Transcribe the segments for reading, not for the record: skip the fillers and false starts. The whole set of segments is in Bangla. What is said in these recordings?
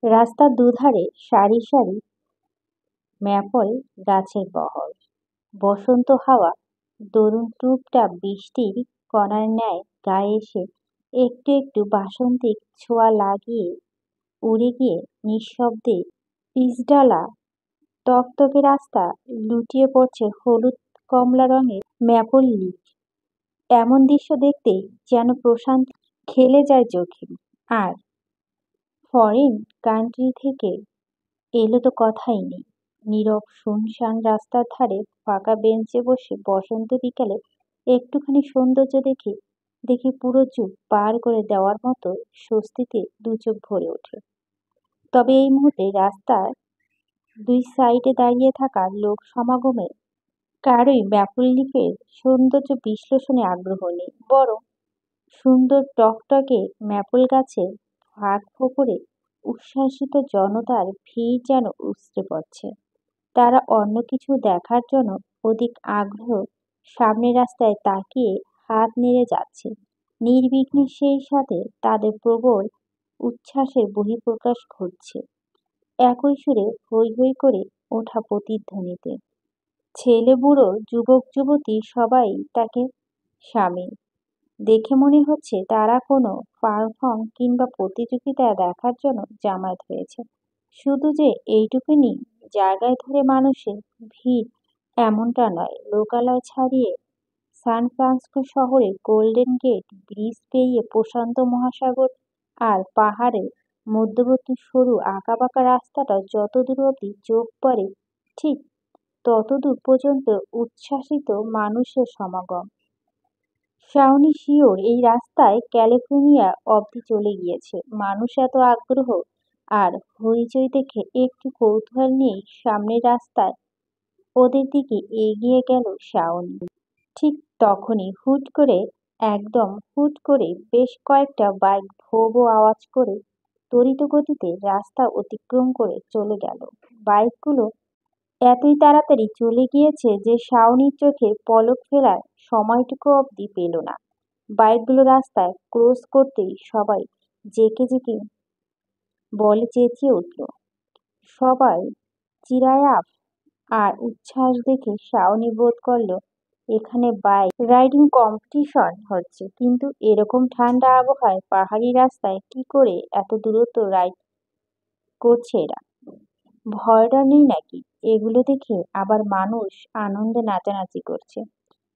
রাস্তার দুধারে সারি সারি ম্যাপল গাছের বহর। বসন্ত হাওয়া দরুন টুপটাপ বৃষ্টির কণার ন্যায় গায়ে এসে একটু একটু বাসন্তিক ছোঁয়া লাগিয়ে উড়ে গিয়ে নিঃশব্দে পিচঢালা তকতকে রাস্তা লুটিয়ে পড়ছে হলুদ কমলা রঙের ম্যাপল লিক। এমন দৃশ্য দেখতে যেন প্রশান্তি খেলে যায় চোখে। আর ফরেন কান্ট্রি থেকে এলো তো কথাই নেই। নীরব শুনশান রাস্তার ধারে ফাঁকা বেঞ্চে বসে বসন্ত বিকালে একটুখানি সৌন্দর্য দেখে দেখে পুরো যুগ পার করে দেওয়ার মতো স্বস্তিতে দুচোখ ভরে ওঠে। তবে এই মুহূর্তে রাস্তার দুই সাইডে দাঁড়িয়ে থাকা লোক সমাগমে কারোই ম্যাপল লিফের সৌন্দর্য বিশ্লেষণে আগ্রহ নেই, বরং সুন্দর টকটকে ম্যাপল গাছে ফাঁক ফোকরে উচ্ছ্বাসিত জনতার ভিড় যেন উপচে পড়ছে। তারা অন্য কিছু দেখার জন্য অধিক আগ্রহ সামনের রাস্তায় তাকিয়ে হাত নেড়ে যাচ্ছে। নির্বিঘ্নে সেই সাথে তাদের প্রবল উচ্ছ্বাসের বহিঃপ্রকাশ ঘটছে একই সুরে হৈ হৈ করে ওঠা প্রতিধ্বনিতে। ছেলে বুড়ো যুবক যুবতী সবাই তাকে সামিল। দেখে মনে হচ্ছে তারা কোনো পারফর্ম কিংবা প্রতিযোগিতা দেখার জন্য জামায়াত হয়েছে। শুধু যে এইটুকুনি জায়গায় ধরে মানুষের ভিড় এমনটা নয়। লোকালয় ছাড়িয়ে সান ফ্রান্সিসকো শহরের গোল্ডেন গেট ব্রিজ পেরিয়ে প্রশান্ত মহাসাগর আর পাহাড়ের মধ্যবর্তী সরু আঁকাবাঁকা রাস্তাটা যতদূর অবধি চোখ পড়ে ঠিক ততদূর পর্যন্ত উচ্ছ্বাসিত মানুষের সমাগম। শাওনি শিওর এই রাস্তায় ক্যালিফোর্নিয়া অবধি চলে গিয়েছে। মানুষ এত আগ্রহ আর হইচই দেখে একটু কৌতূহল নিয়েই সামনের রাস্তায় ওদের দিকে এগিয়ে গেল শাওনি। ঠিক তখনই একদম হুট করে বেশ কয়েকটা বাইক ভো ভো আওয়াজ করে তড়িৎ গতিতে রাস্তা অতিক্রম করে চলে গেল। বাইকগুলো এতই তাড়াতাড়ি চলে গিয়েছে যে শাওনির চোখে পলক ফেলার সময়টুকু অবধি পেল না। বাইকগুলো রাস্তায় ক্রস করতেই সবাই জেঁকে জেঁকে বলে চেঁচিয়ে উঠল। সবাই চিরায় আপ আর উচ্ছ্বাস দেখে শাওনি বোধ করল এখানে বাইক রাইডিং কম্পিটিশন হচ্ছে। কিন্তু এরকম ঠান্ডা আবহাওয়ায় পাহাড়ি রাস্তায় কি করে এত দূরত্ব রাইড করছে এরা? ভয়ডর নেই নাকি? এগুলো দেখে আবার মানুষ আনন্দে নাচানাচি করছে।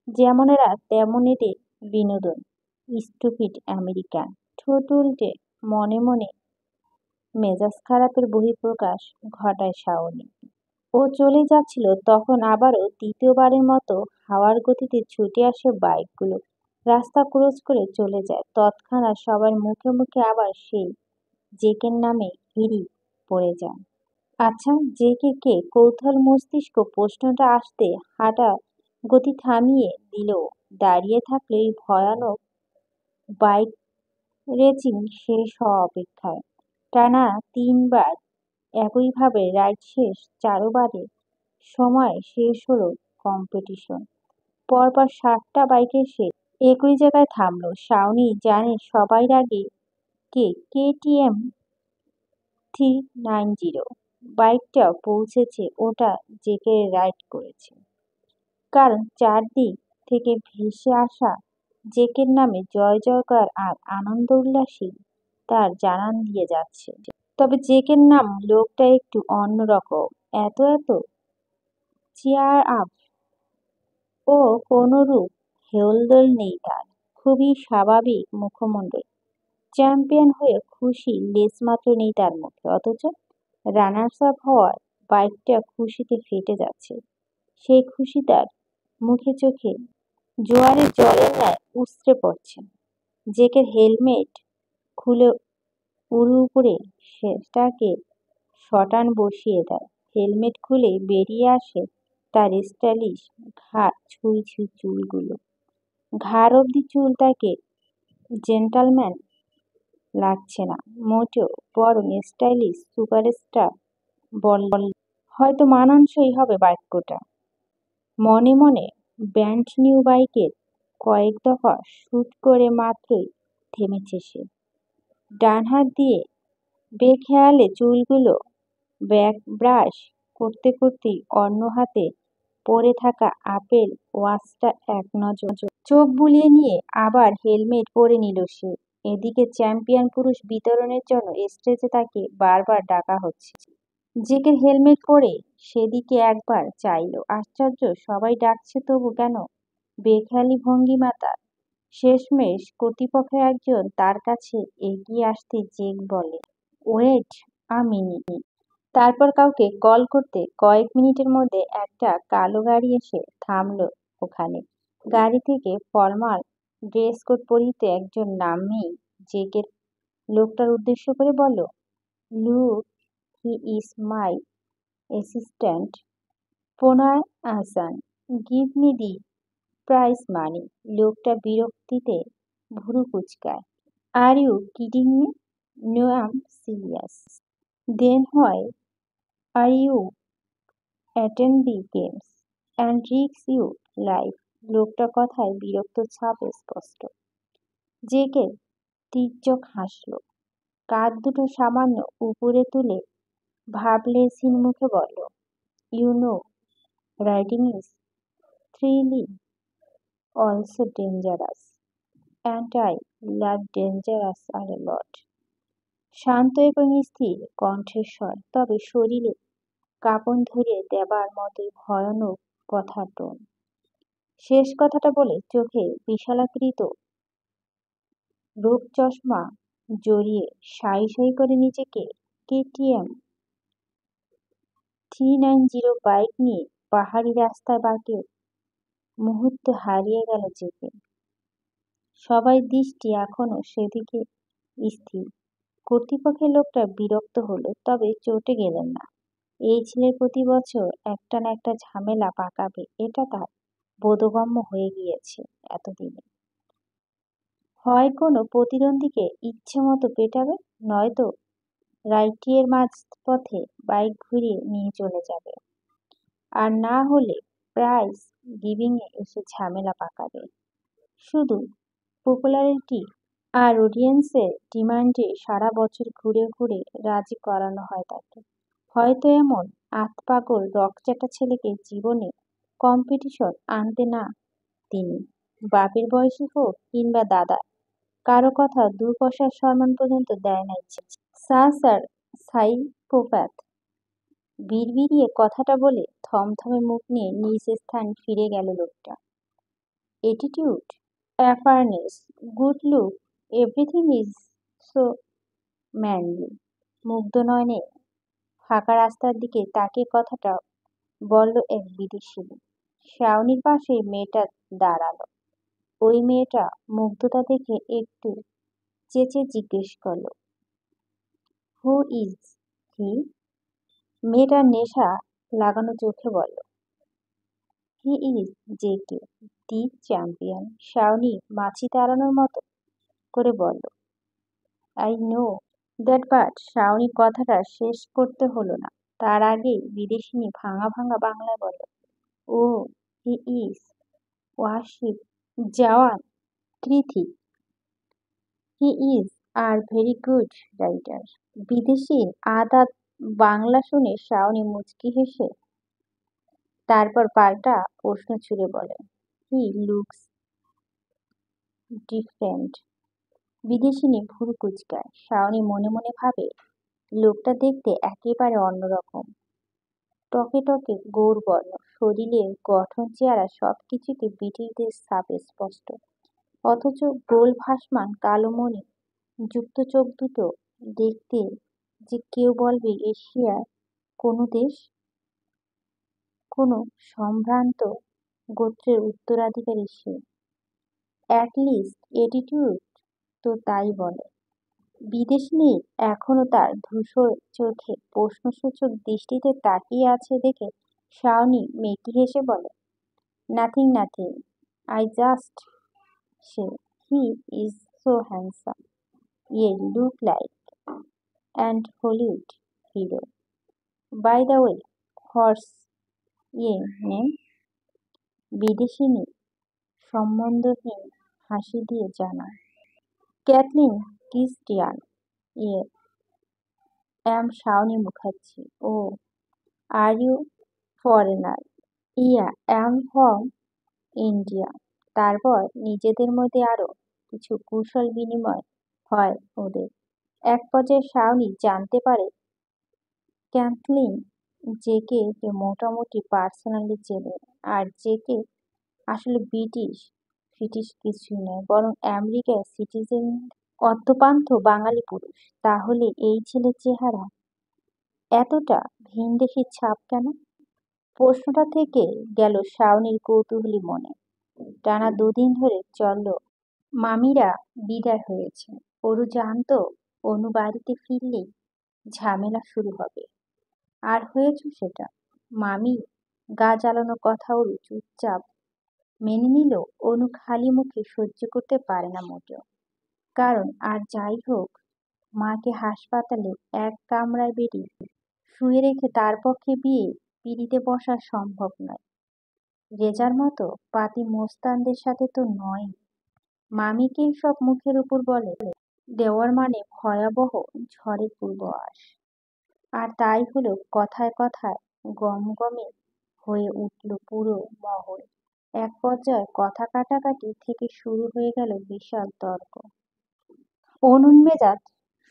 যেমন এরা তেমন এদের বিনোদন। Stupid American. ঠোঁট উল্টে মনে মনে মেজাজ খারাপের বহিঃপ্রকাশ ঘটায় শাওনি। ও চলে যাচ্ছিল তখন আবারও দ্বিতীয়বারের মতো হাওয়ার গতিতে ছুটে আসে বাইকগুলো রাস্তা ক্রস করে চলে যায়। তৎক্ষণাৎ সবার মুখে মুখে আবার সেই জেকের নামে হিড়ি পড়ে যায়। আচ্ছা, জেকে কে? কৌতূহল মস্তিষ্ক প্রশ্নটা আসতে হাঁটা গতি থামিয়ে দিলেও দাঁড়িয়ে থাকলে এই ভয়ানক বাইক রেসিং শেষ হওয়া অপেক্ষায়। টানা 3 বার একইভাবে রাইড শেষ। চারবারে সময় শেষ হলো কম্পিটিশন। পরপর 7টা বাইক এসে একই জায়গায় থামলো। শাওনি জানে সবার আগে কে কেটিএম 390 বাইকটা পৌঁছেছে। ওটা জেকে রাইড করেছে। কারণ চারদিক থেকে ভেসে আসা জেকের নামে জয় জয়কার আর আনন্দ উল্লাসই তার জানান দিয়ে যাচ্ছে। তবে জেকের নাম লোকটা একটু অন্যরকম। এত এত চিয়ার আপ ও কোনরূপ হেলদোল নেই তার। খুবই স্বাভাবিক মুখমণ্ডল। চ্যাম্পিয়ন হয়ে খুশি লেশমাত্র নেই তার মুখে। অথচ রানার্স আপ হওয়ার বাইকটা খুশিতে ফেটে যাচ্ছে। সেই খুশি তার মুখে চোখে জোয়ারের জলের ন্যায় উপচে পড়ছে। জেকের হেলমেট খুলে উড়ু উপরে সেটাকে শটান বসিয়ে দেয়। হেলমেট খুলে বেরিয়ে আসে তার স্টাইলিশ ছুঁই ছুঁই চুলগুলো। ঘাড় অবধি চুল। তাকে জেন্টালম্যান লাগছে না মোটেও, বরং স্টাইলিশ সুপারস্টার বললে হয়তো মানানসই হবে বাক্যটা। মনে মনে ব্র্যান্ড নিউ বাইকের কয়েক দফা শুট করে মাত্রই থেমেছে সে। ডান হাত দিয়ে বেখেয়ালে চুলগুলো ব্রাশ করতে করতেই অন্য হাতে পড়ে থাকা আপেল ওয়াচটা এক নজর চোখ বুলিয়ে নিয়ে আবার হেলমেট পরে নিল সে। এদিকে চ্যাম্পিয়ন পুরুষ বিতরণের জন্য স্টেজে তাকে বারবার ডাকা হচ্ছে। জেকের হেলমেট পরে সেদিকে একবার চাইল। আশ্চর্য, সবাই ডাকছে তবু কেন? বেখেয়ালি ভঙ্গিমা তার। শেষমেশ কর্তৃপক্ষের একজন তার কাছে এগিয়ে আসতে জেক বলে, ওয়েট আ মিনিট। তারপর কাউকে কল করতে কয়েক মিনিটের মধ্যে একটা কালো গাড়ি এসে থামল ওখানে। গাড়ি থেকে ফরমাল ড্রেস কোট পরিহিত একজন নামেই জেকের লোকটার উদ্দেশ্য করে বলল, look, he is my assistant Pranay Ahsan, give me the price money. লোকটা বিরক্তিতে ভুরু কুঁচকায়। Are you kidding me? No, I am serious. Then why are you attend the games and risk your life? লোকটার কথায় বিরক্ত ছাপ স্পষ্ট। জেকে তীর্যক হাসল, কাঁধ দুটো সামান্য উপরে তুলে ভাবলেশহীন মুখে বলল, you know, riding is thrilling, also dangerous, and I love dangerous are a lot. শান্ত এবং স্থির কণ্ঠস্বর, তবে শরীরে কাঁপন ধরিয়ে দেবার মতোই ভয়ানক কথার টোন। শেষ কথাটা বলে চোখে বিশালাকৃত রূপ চশমা জড়িয়ে সাই সাই করে নিজেকে কেটিএম 390 বাইক নিয়ে পাহাড়ি রাস্তায় বাঁকে মুহূর্তে হারিয়ে গেল জেকে। সবাই দৃষ্টি এখনো সেদিকে স্থির। কর্তৃপক্ষের লোকটা বিরক্ত হলো, তবে চটে গেলেন না। এই ছেলে প্রতি বছর একটা না একটা ঝামেলা পাকাবে, এটা তার বোধগম্য হয়ে গিয়েছে এতদিনে। হয় কোনো প্রতিদ্বন্দ্বীকে ইচ্ছে মতো পেটাবে, নয়তো রাইটিয়ের মাঝপথে বাইক ঘুরিয়ে নিয়ে চলে যাবে, আর না হলে প্রাইজ গিভিংয়ে এসে ঝামেলা পাকাবে। শুধু পপুলারিটি আর অডিয়েন্সের ডিমান্ডে সারা বছর ঘুরে ঘুরে রাজি করানো হয় তাকে। হয়তো এমন আতপাগল রকচাটা ছেলেকে জীবনে কম্পিটিশন আনতে না তিনি। বাপের বয়সী হোক কিংবা দাদা, কারো কথা 2 পয়সার সম্মান পর্যন্ত দেয় না ইচ্ছে। Sir, psychopath. বিড়বিড়িয়ে কথাটা বলে থমথমে মুখ নিয়ে নিজ স্থান ফিরে গেল লোকটা। Attitude, awareness, good look, everything is so manly. মুগ্ধ নয়নে ফাঁকা রাস্তার দিকে তাকিয়ে কথাটা বলল এক বিদেশি লোক। শাওনির পাশে মেয়েটা দাঁড়ালো। ওই মেয়েটা মুগ্ধতা দেখে একটু চেঁচে জিজ্ঞেস করল, হু ইজ হি? মেয়েটার নেশা লাগানো চোখে বলল, he is JK, the champion. Shaoni মাছি তাড়ানোর মতো করে বলল, I know that, but. Shaoni কথাটা শেষ করতে হলো না, তার আগেই বিদেশিনী ভাঙা ভাঙা বাংলায় বলল, ও, হি ইজ ওয়াশিপ জওয়ান কৃথি, he is are very good writer. বিদেশির আধা বাংলা শুনে শাওনি মুচকি হেসে তারপর পাল্টা প্রশ্ন ছুড়ে বলে, হি লুকস ডিফারেন্ট। বিদেশিনী ভুরু কুঁচকায়। শাওনি মনে মনে ভাবে, লোকটা দেখতে একেবারে অন্যরকম। টকে টকে গৌরবর্ণ, শরীরের গঠন, চেহারা সবকিছুতে ব্রিটিশদের ছাপ স্পষ্ট। অথচ গোল ভাসমান কালো মণি যুক্ত চোখ দুটো দেখতে যে কেউ বলবে এশিয়ার কোনো দেশ, কোনো সম্ভ্রান্ত গোত্রের উত্তরাধিকারী সে। অ্যাটলিস্ট অ্যাটিটিউড তো তাই বলে। বিদেশিনীর এখনো তার ধূসর চোখে প্রশ্নসূচক দৃষ্টিতে তাকিয়ে আছে দেখে শাওনি মেকি হেসে বলে, nothing nothing, I just say he is so handsome, your look like and Hollywood hero. By the way, what's your name? বিদেশিনী সম্বন্ধহীন হাসি দিয়ে জানায়, Kathleen Christian. Yeah Shaoni Mukherjee. Oh, are you foreigner? Yeah, from India. তারপর নিজেদের মধ্যে আরো কিছু কুশল বিনিময় হয় ওদের। এক পর্যায়ে শাওনি জানতে পারে ক্যাথলিন জেকে কে মোটামুটি পার্সোনালি চেনে, আর জেকে আসলে ব্রিটিশ কিছুই নয়, বরং আমেরিকার সিটিজেন, অদ্যপান্থ বাঙালি পুরুষ। তাহলে এই ছেলের চেহারা এতটা ভিনদেশি ছাপ কেন? প্রশ্নটা থেকে গেল শাওনির কৌতূহলী মনে। টানা দুদিন ধরে চলল মামিরা বিদায় হয়েছে। অরু জানতো অনু বাড়িতে ফিরলেই ঝামেলা শুরু হবে। আর হয়েছে সেটা। মামি গা জ্বালানোর কথা অরু চুপচাপ মেনে নিল। অনু খালি মুখে সহ্য করতে পারে না মোটেও। কারণ আর যাই হোক, মাকে হাসপাতালে এক কামরায় বেডে শুয়ে রেখে তার পক্ষে বিয়ে পিড়িতে বসা সম্ভব নয়। রেজার মতো পাতি মোস্তানদের সাথে তো নয়ই। মামিকেই সব মুখের উপর বলে দেওয়ার মানে ভয়াবহ ঝড়ের পূর্বাভাস। আর তাই হলো, কথায় কথায় গমগমে হয়ে উঠল পুরো মহল। এক পর্যায়ে কথা কাটাকাটি থেকে শুরু হয়ে গেল বিশাল তর্ক। অনুর মেজাজ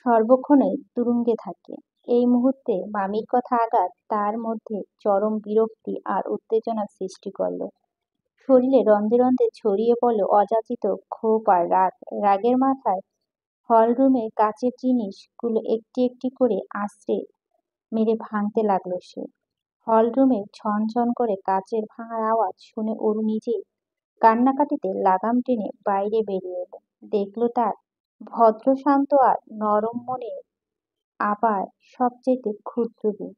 সর্বক্ষণই তুরুঙ্গে থাকে। এই মুহূর্তে মামির কথা আঘাত তার মধ্যে চরম বিরক্তি আর উত্তেজনার সৃষ্টি করল। শরীরে রন্ধে রন্ধে ছড়িয়ে পড়ল অযাচিত ক্ষোভ আর রাগ। রাগের মাথায় হলরুমে কাচের জিনিসগুলো একটি একটি করে আছড়ে মেরে ভাঙতে লাগলো সে। হলরুমে ছনছন করে কাচের ভাঙার আওয়াজ শুনে অরু নিজেই কান্নাকাটিতে লাগাম টেনে বাইরে বেরিয়ে এলো। দেখলো তার ভদ্র শান্ত আর নরম মনের আবার সবচেয়ে ক্ষুদ্র রূপ।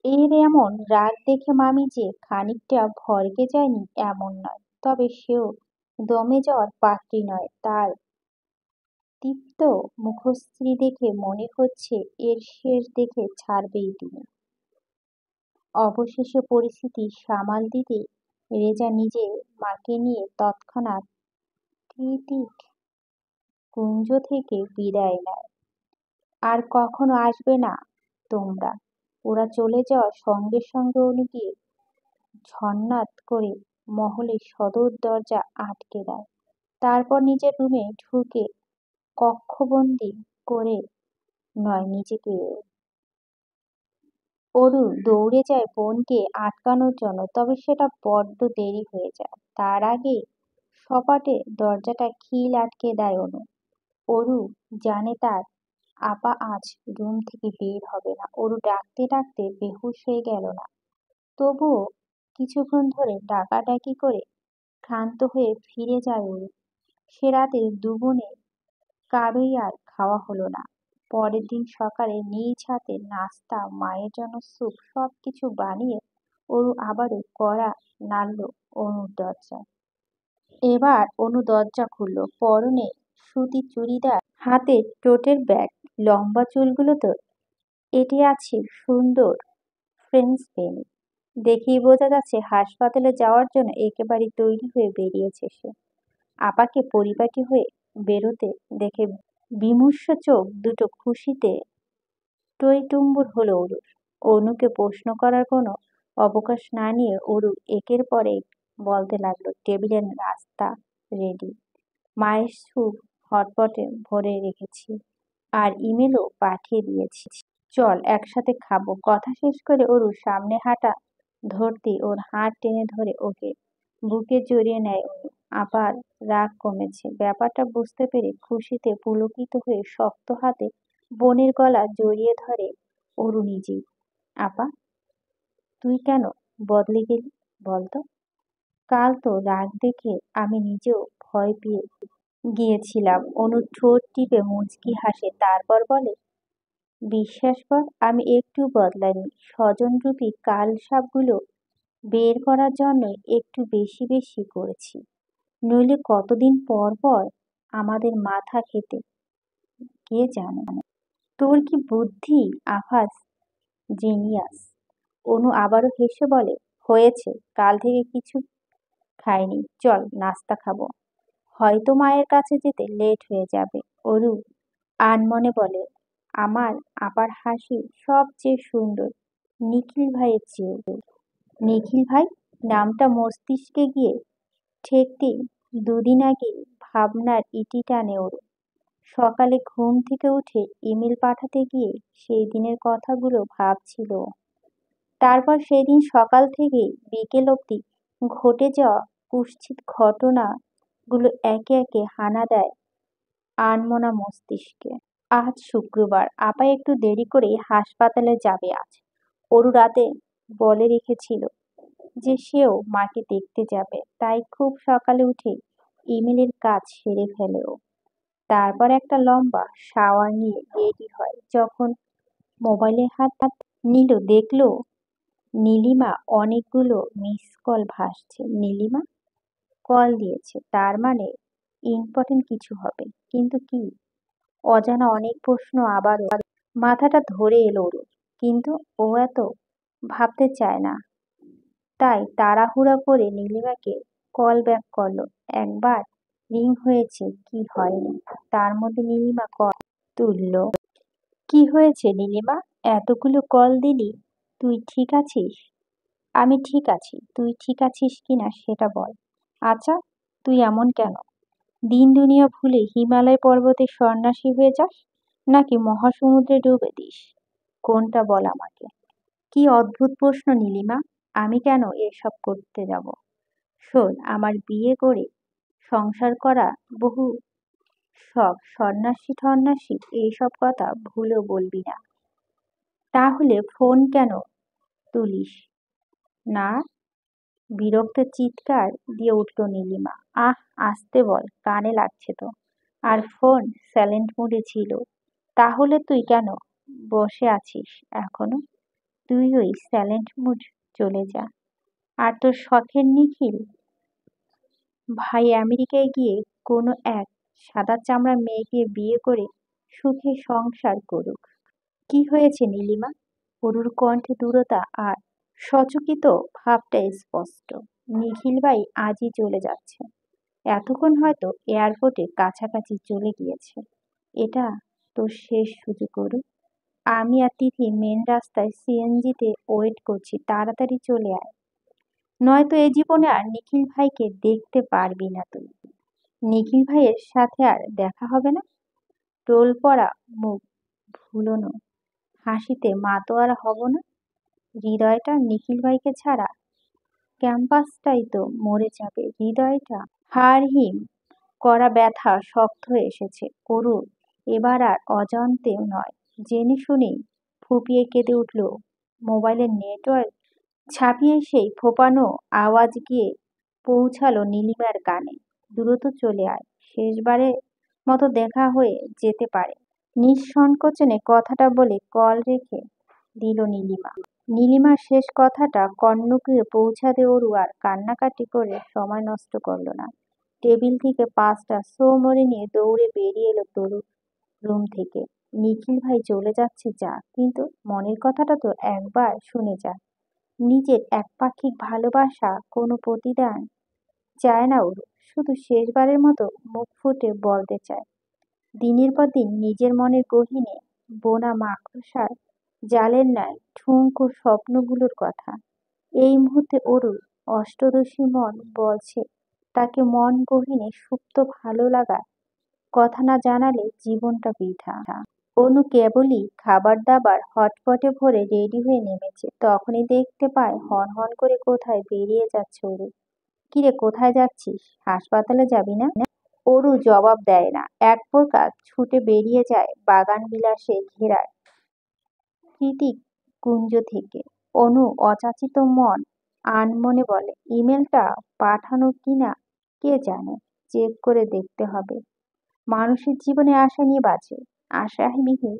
এর এমন রাগ দেখে মামি যে খানিকটা ভড়কে যায়নি এমন নয়, তবে সেও দমে যাওয়ার পাত্রী নয়। তার দীপ্ত মুখশ্রী দেখে মনে হচ্ছে এর শেষ দেখে ছাড়বেই তিনি। অবশেষে পরিস্থিতি সামাল দিতে রেজা নিজের মাকে নিয়ে তৎক্ষণাৎ কৃতিক কুঞ্জ থেকে বিদায় নেয়। আর কখনো আসবে না তোমরা। ওরা চলে যাওয়ার সঙ্গে সঙ্গে অনু গিয়ে ঝননাথ করে মহলের সদর দরজা আটকে দেয়। তারপর নিজের রুমে ঢুকে কক্ষবন্দি করে নয় নিজেকে। অরু দৌড়ে যায় বোনকে আটকানোর জন্য, তবে সেটা বড্ড দেরি হয়ে যায়। তার আগেই সপাটে দরজাটা খিল আটকে দেয় অনু। অরু জানে তার আপা আজ রুম থেকে বের হবে না। অরু ডাকতে ডাকতে বেহুঁশ হয়ে গেল না, তবুও কিছুক্ষণ ধরে ডাকাডাকি করে ক্ষান্ত হয়ে ফিরে যায় অরু। সে রাতে দুপুরে কারোই আর খাওয়া হলো না। পরের দিন সকালে নিজ হাতে নাস্তা, মায়ের জন্য স্যুপ সবকিছু বানিয়ে অরু আবারও কড়া নাড়ল অনুর দরজায়। এবার অনু দরজা খুলল। পরনে সুতির চুড়িদার, হাতে টোটের ব্যাগ, লম্বা চুলগুলোতে এঁটে আছে সুন্দর ফ্রেঞ্চ পেন। দেখেই বোঝা যাচ্ছে হাসপাতালে যাওয়ার জন্য একেবারে তৈরি হয়ে বেরিয়েছে সে। আপাকে পরিপাটি হয়ে বেরোতে দেখে বিমর্ষ চোখ দুটো খুশিতে টইটুম্বুর হলো অরুর। অনুকে প্রশ্ন করার কোনো অবকাশ না নিয়ে অরু একের পর এক বলতে লাগলো, টেবিলে নাস্তা রেডি, মায়ের স্যুপ হটপটে ভরে রেখেছি, আর ইমেলও পাঠিয়ে দিয়েছি, চল একসাথে খাবো। কথা শেষ করে অরু সামনে হাঁটা ধরতেই ওর হাত টেনে ধরে ওকে বুকে জড়িয়ে নেয় অনু। আবার রাগ কমেছে ব্যাপারটা বুঝতে পেরে খুশিতে পুলকিত হয়ে শক্ত হাতে বোনের গলা জড়িয়ে ধরে অরু নিজেই। আপা, তুই কেন বদলে গেলি বলতো? কাল তো রাগ দেখে আমি নিজেও ভয় পেয়ে গিয়েছিলাম। অনু ঠোঁট টিপে মুচকি হাসে, তারপর বলে, বিশ্বাস কর আমি একটু বদলাইনি। স্বজনরূপী কালসাপগুলো বের করার জন্য একটু বেশি বেশি করেছি, নইলে কতদিন পর পর আমাদের মাথা খেতে কে জানে। তোর কি বুদ্ধি আফাস, জিনিয়াস। অনু আবারও হেসে বলে, হয়েছে, কাল থেকে কিছু খাইনি, চল নাস্তা খাবো। হয়তো মায়ের কাছে যেতে লেট হয়ে যাবে। অরু আনমনে বলে, আমার আপার হাসি সবচেয়ে সুন্দর নিখিল ভাইয়ের চেয়েও। নিখিল ভাই নামটা মস্তিষ্কে গিয়ে ঠেকতেই দুদিন আগে ভাবনার ইতি টানে ওর। সকালে ঘুম থেকে উঠে ইমেল পাঠাতে গিয়ে সেই দিনের কথাগুলো ভাবছিল ও। তারপর সেদিন সকাল থেকে বিকেল অবধি ঘটে যাওয়া কুৎসিত ঘটনাগুলো একে একে হানা দেয় আনমনা মস্তিষ্কে। আজ শুক্রবার, আপা একটু দেরি করে হাসপাতালে যাবে আজ। অরু রাতে বলে রেখেছিল যে সেও মাকে দেখতে যাবে, তাই খুব সকালে উঠে ইমেলের কাজ সেরে ফেলে ও। তারপর একটা লম্বা শাওয়ার নিয়ে রেডি হয়। যখন মোবাইলে হাত নিল, দেখলো নীলিমা অনেকগুলো মিস কল ভাসছে। নীলিমা কল দিয়েছে, তার মানে ইম্পর্টেন্ট কিছু হবে, কিন্তু কি? অজানা অনেক প্রশ্ন আবারও মাথাটা ধরে এলো ওর, কিন্তু ও এত ভাবতে চায় না। তাই তাড়াহুড়া করে নীলিমাকে কল ব্যাক করলো। একবার রিং হয়েছে, কি হয়নি। তার মধ্যে নীলিমা কল তুললো। কি হয়েছে নীলিমা, এতগুলো কল দিলি? তুই ঠিক আছিস? আমি ঠিক আছি, তুই ঠিক আছিস কিনা সেটা বল। আচ্ছা, তুই এমন কেন? দিন দুনিয়া ভুলে হিমালয় পর্বতে সন্ন্যাসী হয়ে যাস, নাকি মহাসমুদ্রে ডুবে দিস? কোনটা বল আমাকে। কি অদ্ভুত প্রশ্ন নীলিমা, আমি কেন এসব করতে যাব? শোন, আমার বিয়ে করে সংসার করা বহু শখ, সন্ন্যাসী টন্যাসী এইসব কথা ভুলেও বলবি না। তাহলে ফোন কেন তুলিস না? বিরক্ত চিৎকার দিয়ে উঠল নীলিমা। আহ, আসতে বল, কানে লাগছে তো। আর ফোন সাইলেন্ট মোডে ছিল। তাহলে তুই কেন বসে আছিস এখনো? তুই ওই সাইলেন্ট মোড চলে যা। আর তোর শখের নিখিল ভাই আমেরিকায় গিয়ে কোনো এক সাদা চামড়া মেয়েকে বিয়ে করে সুখে সংসার করুক। কি হয়েছে নীলিমা? অরুর কণ্ঠে দূরতা আর সচকিত ভাবটা স্পষ্ট। নিখিল ভাই আজই চলে যাচ্ছে। এতক্ষণ হয়তো এয়ারপোর্টে কাছাকাছি চলে গিয়েছে। এটা তোর শেষ সুযোগ অরু। আমি আর তিথি মেন রাস্তায় সিএনজিতে ওয়েট করছি, তাড়াতাড়ি চলে আয়। নয়তো এ জীবনে আর নিখিল ভাইকে দেখতে পারবি না তুই। নিখিল ভাইয়ের সাথে আর দেখা হবে না। টোল পড়া মুখ ভুলোনো হাসিতে মাতোয়ারা হব না। হৃদয়টা নিখিল ভাইকে ছাড়া ক্যাম্পাসটাই তো মরে যাবে। হৃদয়টা হাড় হিম করা ব্যথা শক্ত হয়ে এসেছে অরুর। এবার আর অজান্তেও নয়, জেনে শুনেই ফুপিয়ে কেঁদে উঠল। মোবাইলের নেটওয়ার্ক ছাপিয়ে সেই ফোঁপানো আওয়াজ গিয়ে পৌঁছালো নীলিমার কানে। দ্রুত চলে আয়, শেষবারের মতো দেখা হয়ে যেতে পারে। নিঃসংকোচনে কথাটা বলে কল রেখে দিল নীলিমা। নীলিমার শেষ কথাটা কর্ণকুয়ে পৌঁছাতে অরু আর কান্নাকাটি করে সময় নষ্ট করল না। টেবিল থেকে 5টা সৌমরি নিয়ে দৌড়ে বেরিয়ে এলো তরু রুম থেকে। নিখিল ভাই চলে যাচ্ছে যা, কিন্তু মনের কথাটা তো একবার শুনে যা। নিজের একপাক্ষিক ভালোবাসা কোনো প্রতিদান চায় না ওর, শুধু শেষবারের মতো মুখ ফুটে বলতে চায় দিনের পর দিন নিজের মনের গহীনে বোনা মাকড়সার জালের ন্যায় ঠুনকো স্বপ্নগুলোর কথা। এই মুহূর্তে অরুর অষ্টদশী মন বলছে তাকে মন গহীনে সুপ্ত ভালো লাগার কথা না জানালে জীবনটা বৃথা। অনু কেবলই খাবার দাবার হটপটে ভরে রেডি হয়ে নেমেছে, তখনই দেখতে পায় হন হন করে কোথায় বেরিয়ে যাচ্ছে অরু। কিরে, কোথায় যাচ্ছিস? হাসপাতালে যাবি না? অরু জবাব দেয় না, এক প্রকার ছুটে বেরিয়ে যায় বাগান বিলাসে ঘেরা কৃতিক কুঞ্জ থেকে। অনু অযাচিত মন আনমনে বলে, ইমেলটা পাঠানো কিনা কে জানে, চেক করে দেখতে হবে। মানুষের জীবনে আশা নিয়ে বাঁচে, আশাবিহীন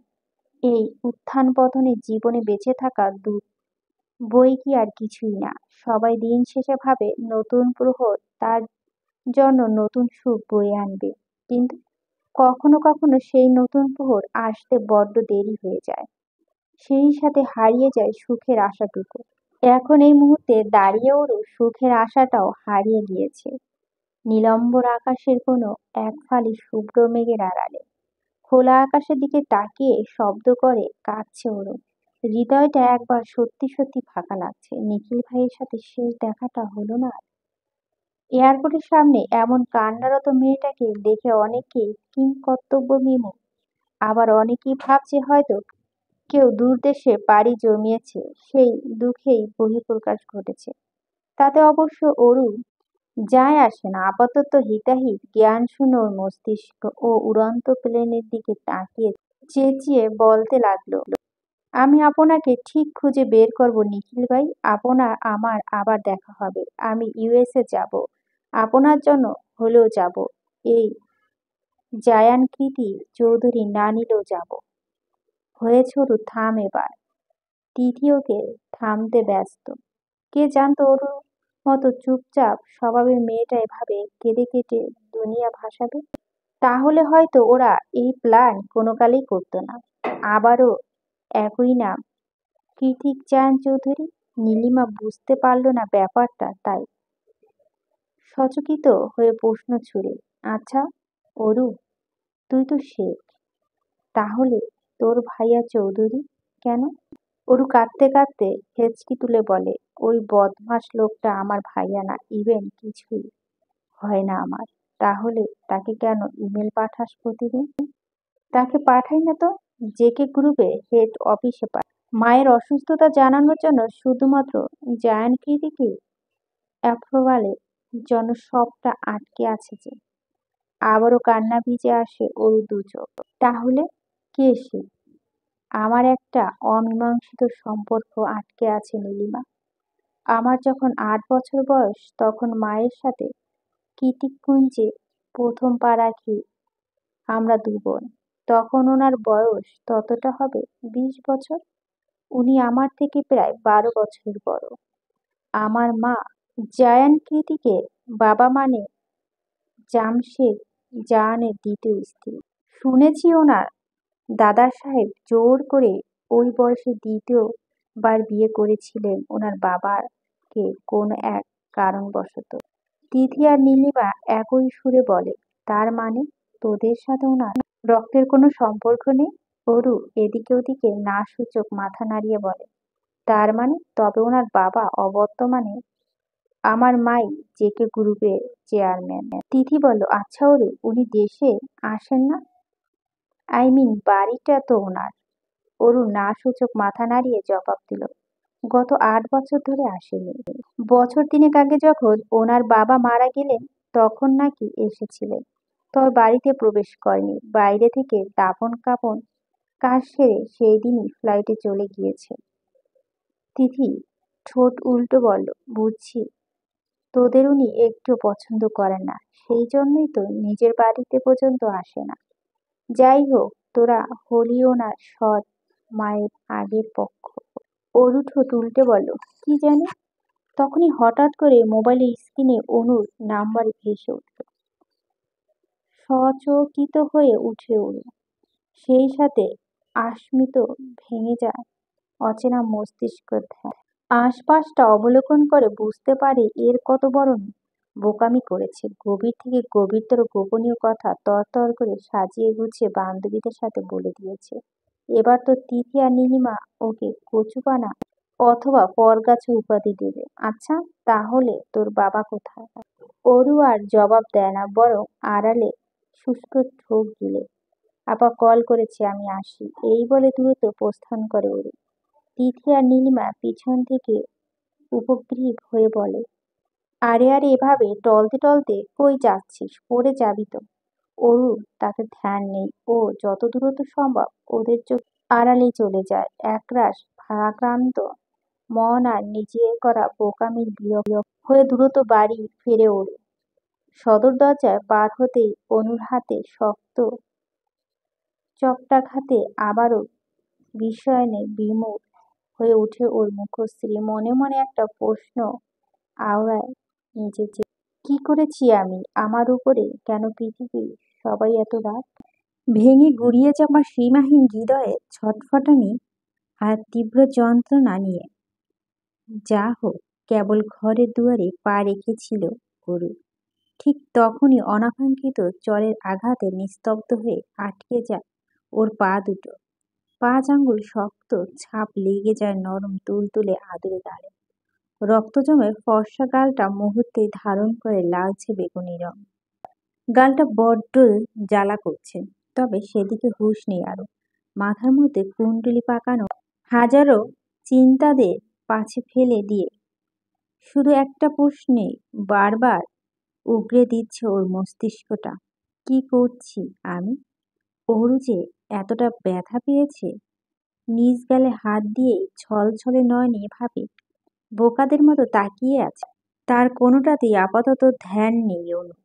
এই উত্থান পতনের জীবনে বেঁচে থাকা দুঃখ বই কি আর কিছুই না। সবাই দিন শেষে ভাবে নতুন প্রহর তার জন্য নতুন সুখ বয়ে আনবে, কিন্তু কখনো কখনো সেই নতুন প্রহর আসতে বড্ড দেরি হয়ে যায়। সেই সাথে হারিয়ে যায় সুখের আশাটুকু। এখন এই মুহূর্তে দাঁড়িয়ে ওরও সুখের আশাটাও হারিয়ে গিয়েছে নিলম্বর আকাশের কোনো এক ফালি শুভ্র মেঘের আড়ালে। খোলা আকাশের দিকে তাকিয়ে শব্দ করে কাঁদছে ওরও। হৃদয়টা একবার সত্যি সত্যি ফাঁকা লাগছে। নিখিল ভাইয়ের সাথে শেষ দেখাটা হলো না। এয়ারপোর্টের সামনে এমন কান্নারত মেয়েটাকে দেখে অনেকেই কিংকর্তব্য বিমূঢ়, আবার অনেকেই ভাবছে হয়তো কেউ দূরদেশে পাড়ি জমিয়েছে, সেই দুঃখেই বহিঃপ্রকাশ ঘটেছে। তাতে অবশ্য অরু যায় আসে না। আপাতত হিতাহিত জ্ঞানশূন্য ওর মস্তিষ্ক। ও উড়ন্ত প্লেনের দিকে তাকিয়ে চেঁচিয়ে বলতে লাগলো, আমি আপনাকে ঠিক খুঁজে বের করব নিখিল ভাই। আমার আবার দেখা হবে। আমি ইউএসএ যাব, আপনার জন্য হলেও যাব। এই জায়ানকৃতি চৌধুরী না নিলেও যাব। হয়েছে ওরু, থাম এবার। তিথি ওকে থামতে ব্যস্ত। কে জানতো ওরুর মতো চুপচাপ স্বভাবের মেয়েটা এভাবে কেঁদে কেটে দুনিয়া ভাসাবে। তাহলে হয়তো ওরা এই প্ল্যান কোনো কালেই করতো না। আবারও একই নাম, কৃতিক জায়ান চৌধুরী। নীলিমা বুঝতে পারল না ব্যাপারটা, তাই সচকিত হয়ে প্রশ্ন ছুড়ে, আচ্ছা অরু, তুই তো শেখ, তাহলে তোর ভাইয়া চৌধুরী কেন? অরু কাঁদতে কাঁদতে হেঁচকি তুলে বলে, ওই বদমাস লোকটা আমার ভাইয়া না, ইভেন কিছুই হয় না আমার। তাহলে তাকে কেন ইমেল পাঠাস প্রতিদিন? তাকে পাঠাই না তো, জেকে গ্রুপে হেড অফিসে পাঠাই। মায়ের অসুস্থতা জানানোর জন্য শুধুমাত্র জায়ান কৃতিকে অ্যাপ্রুভালের জন্য সবটা আটকে আছে যে। আবারও কান্না ভিজে আসে ওর দু চোখ। তাহলে কে সে? আমার একটা অমীমাংসিত সম্পর্ক আটকে আছে নীলিমা। আমার যখন 8 বছর বয়স তখন মায়ের সাথে কীর্তিকুঞ্জে প্রথম পা রাখি আমরা দু বোন। তখন ওনার বয়স ততটা হবে 20 বছর। উনি আমার থেকে প্রায় 12 বছরের বড়। আমার মা জায়ান কৃতিকের বাবা মানে জামশেদ জাহানের দ্বিতীয় স্ত্রী। শুনেছি ওনার দাদা সাহেব জোর করে ওই বয়সে দ্বিতীয়বার বিয়ে করেছিলেন ওনার বাবাকে কোনো এক কারণবশত। তিথি আর নীলিমা একই সুরে বলে, তার মানে তোদের সাথে ওনার রক্তের কোনো সম্পর্ক নেই? অরু এদিকে ওদিকে না সূচক মাথা নাড়িয়ে বলে, তার মানে তবে ওনার বাবা অবর্তমানে আমার মাই জেকে গ্রুপের চেয়ারম্যান। তিথি বলল, আচ্ছা অরু, উনি দেশে আসেন না? আই মিন বাড়িটা তো ওনার। অরু না সূচক মাথা নাড়িয়ে জবাব দিল, গত 8 বছর ধরে আসেনি। বছর তিনেক আগে যখন ওনার বাবা মারা গেলেন তখন নাকি এসেছিলেন, তবে বাড়িতে প্রবেশ করেনি। বাইরে থেকে দাফন কাফন কাজ সেরে সেই দিনই ফ্লাইটে চলে গিয়েছে। তিথি ঠোঁট উল্টো বলল, বুঝছি, তোদের উনি একটু পছন্দ করেন না, সেই জন্যই তো নিজের বাড়িতে পর্যন্ত আসে না। যাই হোক, তোরা হলি ওনার সৎ মায়ের আগের পক্ষ। অরু ঠোঁট উল্টে বলল, কি জানি। তখনই হঠাৎ করে মোবাইলের স্ক্রিনে অনুর নাম্বার ভেসে উঠল। সচকিত হয়ে উঠে অরু। সেই সাথে আশমিত ভেঙে যায় অচেনা মস্তিষ্কের ধ্যান। আশপাশটা অবলোকন করে বুঝতে পারে এর কত বড় বোকামি করেছে। গভীর থেকে গভীরতর গোপনীয় কথা তরতর করে সাজিয়ে গুছিয়ে বান্ধবীদের সাথে বলে দিয়েছে। এবার তো তিথি আর নীলিমা ওকে কচুপানা অথবা পরগাছা উপাধি দেবে। আচ্ছা, তাহলে তোর বাবা কোথায়? অরু আর জবাব দেয় না, বরং আড়ালে শুষ্ক ঢোক গিলে, আপা কল করেছে, আমি আসি, এই বলে দ্রুত প্রস্থান করে অরু। তিথি আর নীলিমা পিছন থেকে উপগ্রীব হয়ে বলে, আরে আরে এভাবে টলতে টলতে কই যাচ্ছিস, পড়ে যাবি তো। অরু তাকে ধ্যান নেই। ও যত দ্রুত সম্ভব ওদের চোখ আড়ালেই চলে যায়। একরাশ ভারাক্রান্ত মন আর নিজে করা বোকামির বিরক্ত হয়ে দ্রুত বাড়ি ফেরে অরু। সদর দরজায় পার হতেই অনুর হাতে শক্ত চপটাঘাতে আবারও বিস্ময়ে বিমূঢ় হয়ে ওঠে ওর মুখশ্রী। মনে মনে একটা প্রশ্ন আওড়ায় নিজের যে, কি করেছি আমি? আমার উপরে কেন পৃথিবীর সবাই এত রাগ? ভেঙে গুড়িয়ে যাওয়া সীমাহীন হৃদয়ে ছটফটানি আর তীব্র যন্ত্রণা নিয়ে যা হোক কেবল ঘরের দুয়ারে পা রেখেছিল গরু। ঠিক তখনই অনাকাঙ্ক্ষিত চরের আঘাতে নিস্তব্ধ হয়ে আটকে যায় ওর পা দুটো, 5 আঙ্গুল শক্ত ছাপ লেগে যায় নরম তুলতুলে আদুরে গালে। রক্ত জমে ফর্সা গালটা মুহূর্তেই ধারণ করে লালচে বেগুনি রং। গালটা বড্ড জ্বালা করছে, তবে সেদিকে হুঁশ নেই আরো। মাথার মধ্যে কুণ্ডলি পাকানো হাজারো চিন্তাদের পাছে ফেলে দিয়ে শুধু একটা প্রশ্নে বারবার উগরে দিচ্ছে ওর মস্তিষ্কটা, কি করছি আমি? ওরু যে এতটা ব্যথা পেয়েছে। নিজ গালে হাত দিয়ে ছলছলে নয়নে ভাবে, বোকাদের মতো তাকিয়ে আছে। তার কোনোটাতেই আপাতত ধ্যান নেই অনু।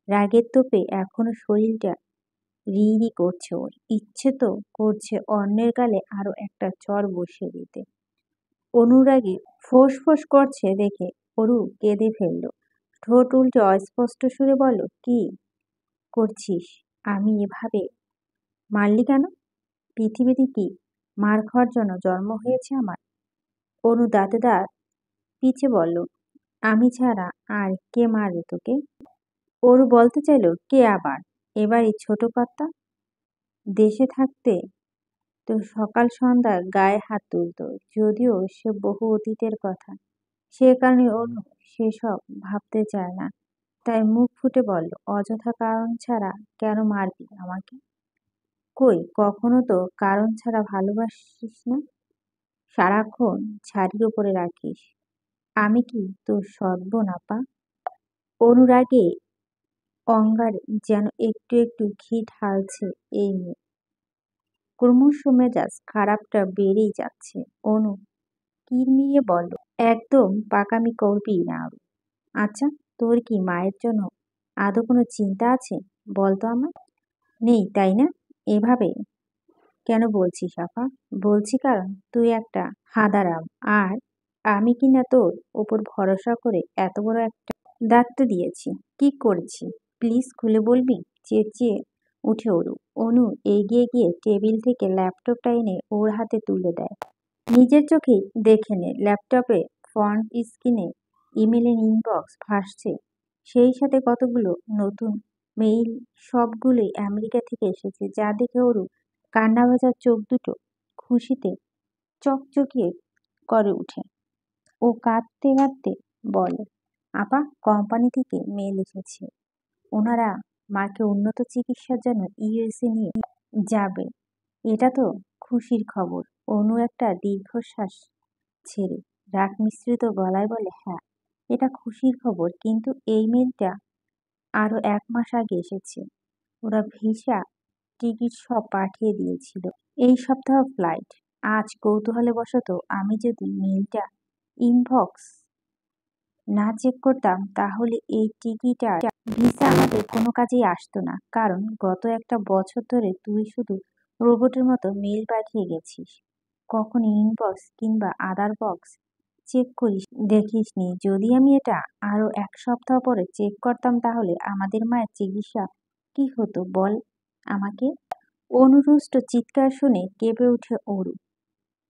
রাগের তোপে এখনো শরীরটা রি করছে ওর। ইচ্ছে তো করছে অন্যের গালে আরো একটা চড় বসিয়ে দিতে। অনুরাগী ফোঁস করছে দেখে অরু কেঁদে ফেলল। ঠোঁট উল্টে অস্পষ্ট সুরে বলল, কি করছিস? আমি এভাবে মারলি কেন? পৃথিবীতে কি মার খাওয়ার জন্য জন্ম হয়েছে আমার? অনু দাঁতে দাঁত পিছে বলল, আমি ছাড়া আর কে মারবে তোকে? অরু বলতে চাইল, কে আবার? এবারই ছোট কর্তা। দেশে থাকতে তো সকাল সন্ধ্যা গায়ে হাত তুলত, যদিও সে বহু অতীতের কথা। সে কারণে অনু সেসব ভাবতে চায় না। তাই মুখ ফুটে বলল, অযথা কারণ ছাড়া কেন মারবি আমাকে? কই কখনো তো কারণ ছাড়া ভালোবাসিস না, সারাক্ষণ ছাড়িয়ে ওপরে রাখিস। আমি কি তোর সর্বন আপা? অনুরাগে অঙ্গারে যেন একটু একটু ঘি ঢালছে এই মেয়ে। ক্রমশ মেজাজ খারাপটা বেড়েই যাচ্ছে। অনু কিরমিয়ে বলল, একদম পাকামি করবি না আরু। আচ্ছা, তোর কি মায়ের জন্য আদৌ কোনো চিন্তা আছে বলতো আমার? নেই তাই না? এভাবে কেন বলছিস আপা? বলছি কারণ তুই একটা হাঁদারাম, আর আমি কিনা তোর ওপর ভরসা করে এত বড় একটা দায়িত্ব দিয়েছি। কি করেছি প্লিজ খুলে বলবি? চেঁচিয়ে উঠে অরু। অনু এগিয়ে গিয়ে টেবিল থেকে ল্যাপটপটা এনে ওর হাতে তুলে দেয়। নিজের চোখেই দেখে নে, ল্যাপটপে ফ্রন্ট স্ক্রিনে ইমেলের ইনবক্স ভাসছে, সেই সাথে কতগুলো নতুন মেইল। সবগুলোই আমেরিকা থেকে এসেছে, যা দেখে ওরু কান্না ভেজা চোখ দুটো খুশিতে চকচকিয়ে করে উঠে। ও কাঁদতে কাঁদতে বলে, আপা, কোম্পানি থেকে মেল এসেছে। ওনারা মাকে উন্নত চিকিৎসার জন্য ইউএসএ নিয়ে যাবে। এটা তো খুশির খবর। অনু একটা দীর্ঘশ্বাস ছেড়ে রাগ মিশ্রিত গলায় বলে, হ্যাঁ, এটা খুশির খবর, কিন্তু এই মেলটা আরো 1 মাস আগে এসেছে। ওরা ভিসা টিকিট সব পাঠিয়ে দিয়েছিল, এই সপ্তাহ ফ্লাইট। আজ কৌতূহলবশত আমি যদি মেলটা ইনবক্স না চেক করতাম, তাহলে এই টিকিট আর ভিসা আমাদের কোনো কাজেই আসতো না। কারণ গত একটা বছর ধরে তুই শুধু রোবটের মতো মেল পাঠিয়ে গেছিস, কখনো ইনবক্স কিংবা আদার বক্স চেক করিস দেখিসনি। যদি আমি এটা আরো 1 সপ্তাহ পরে চেক করতাম, তাহলে আমাদের মায়ের চিকিৎসা কি হতো বল আমাকে? অনুরুষ্ট চিৎকার শুনে কেঁপে উঠে অরু।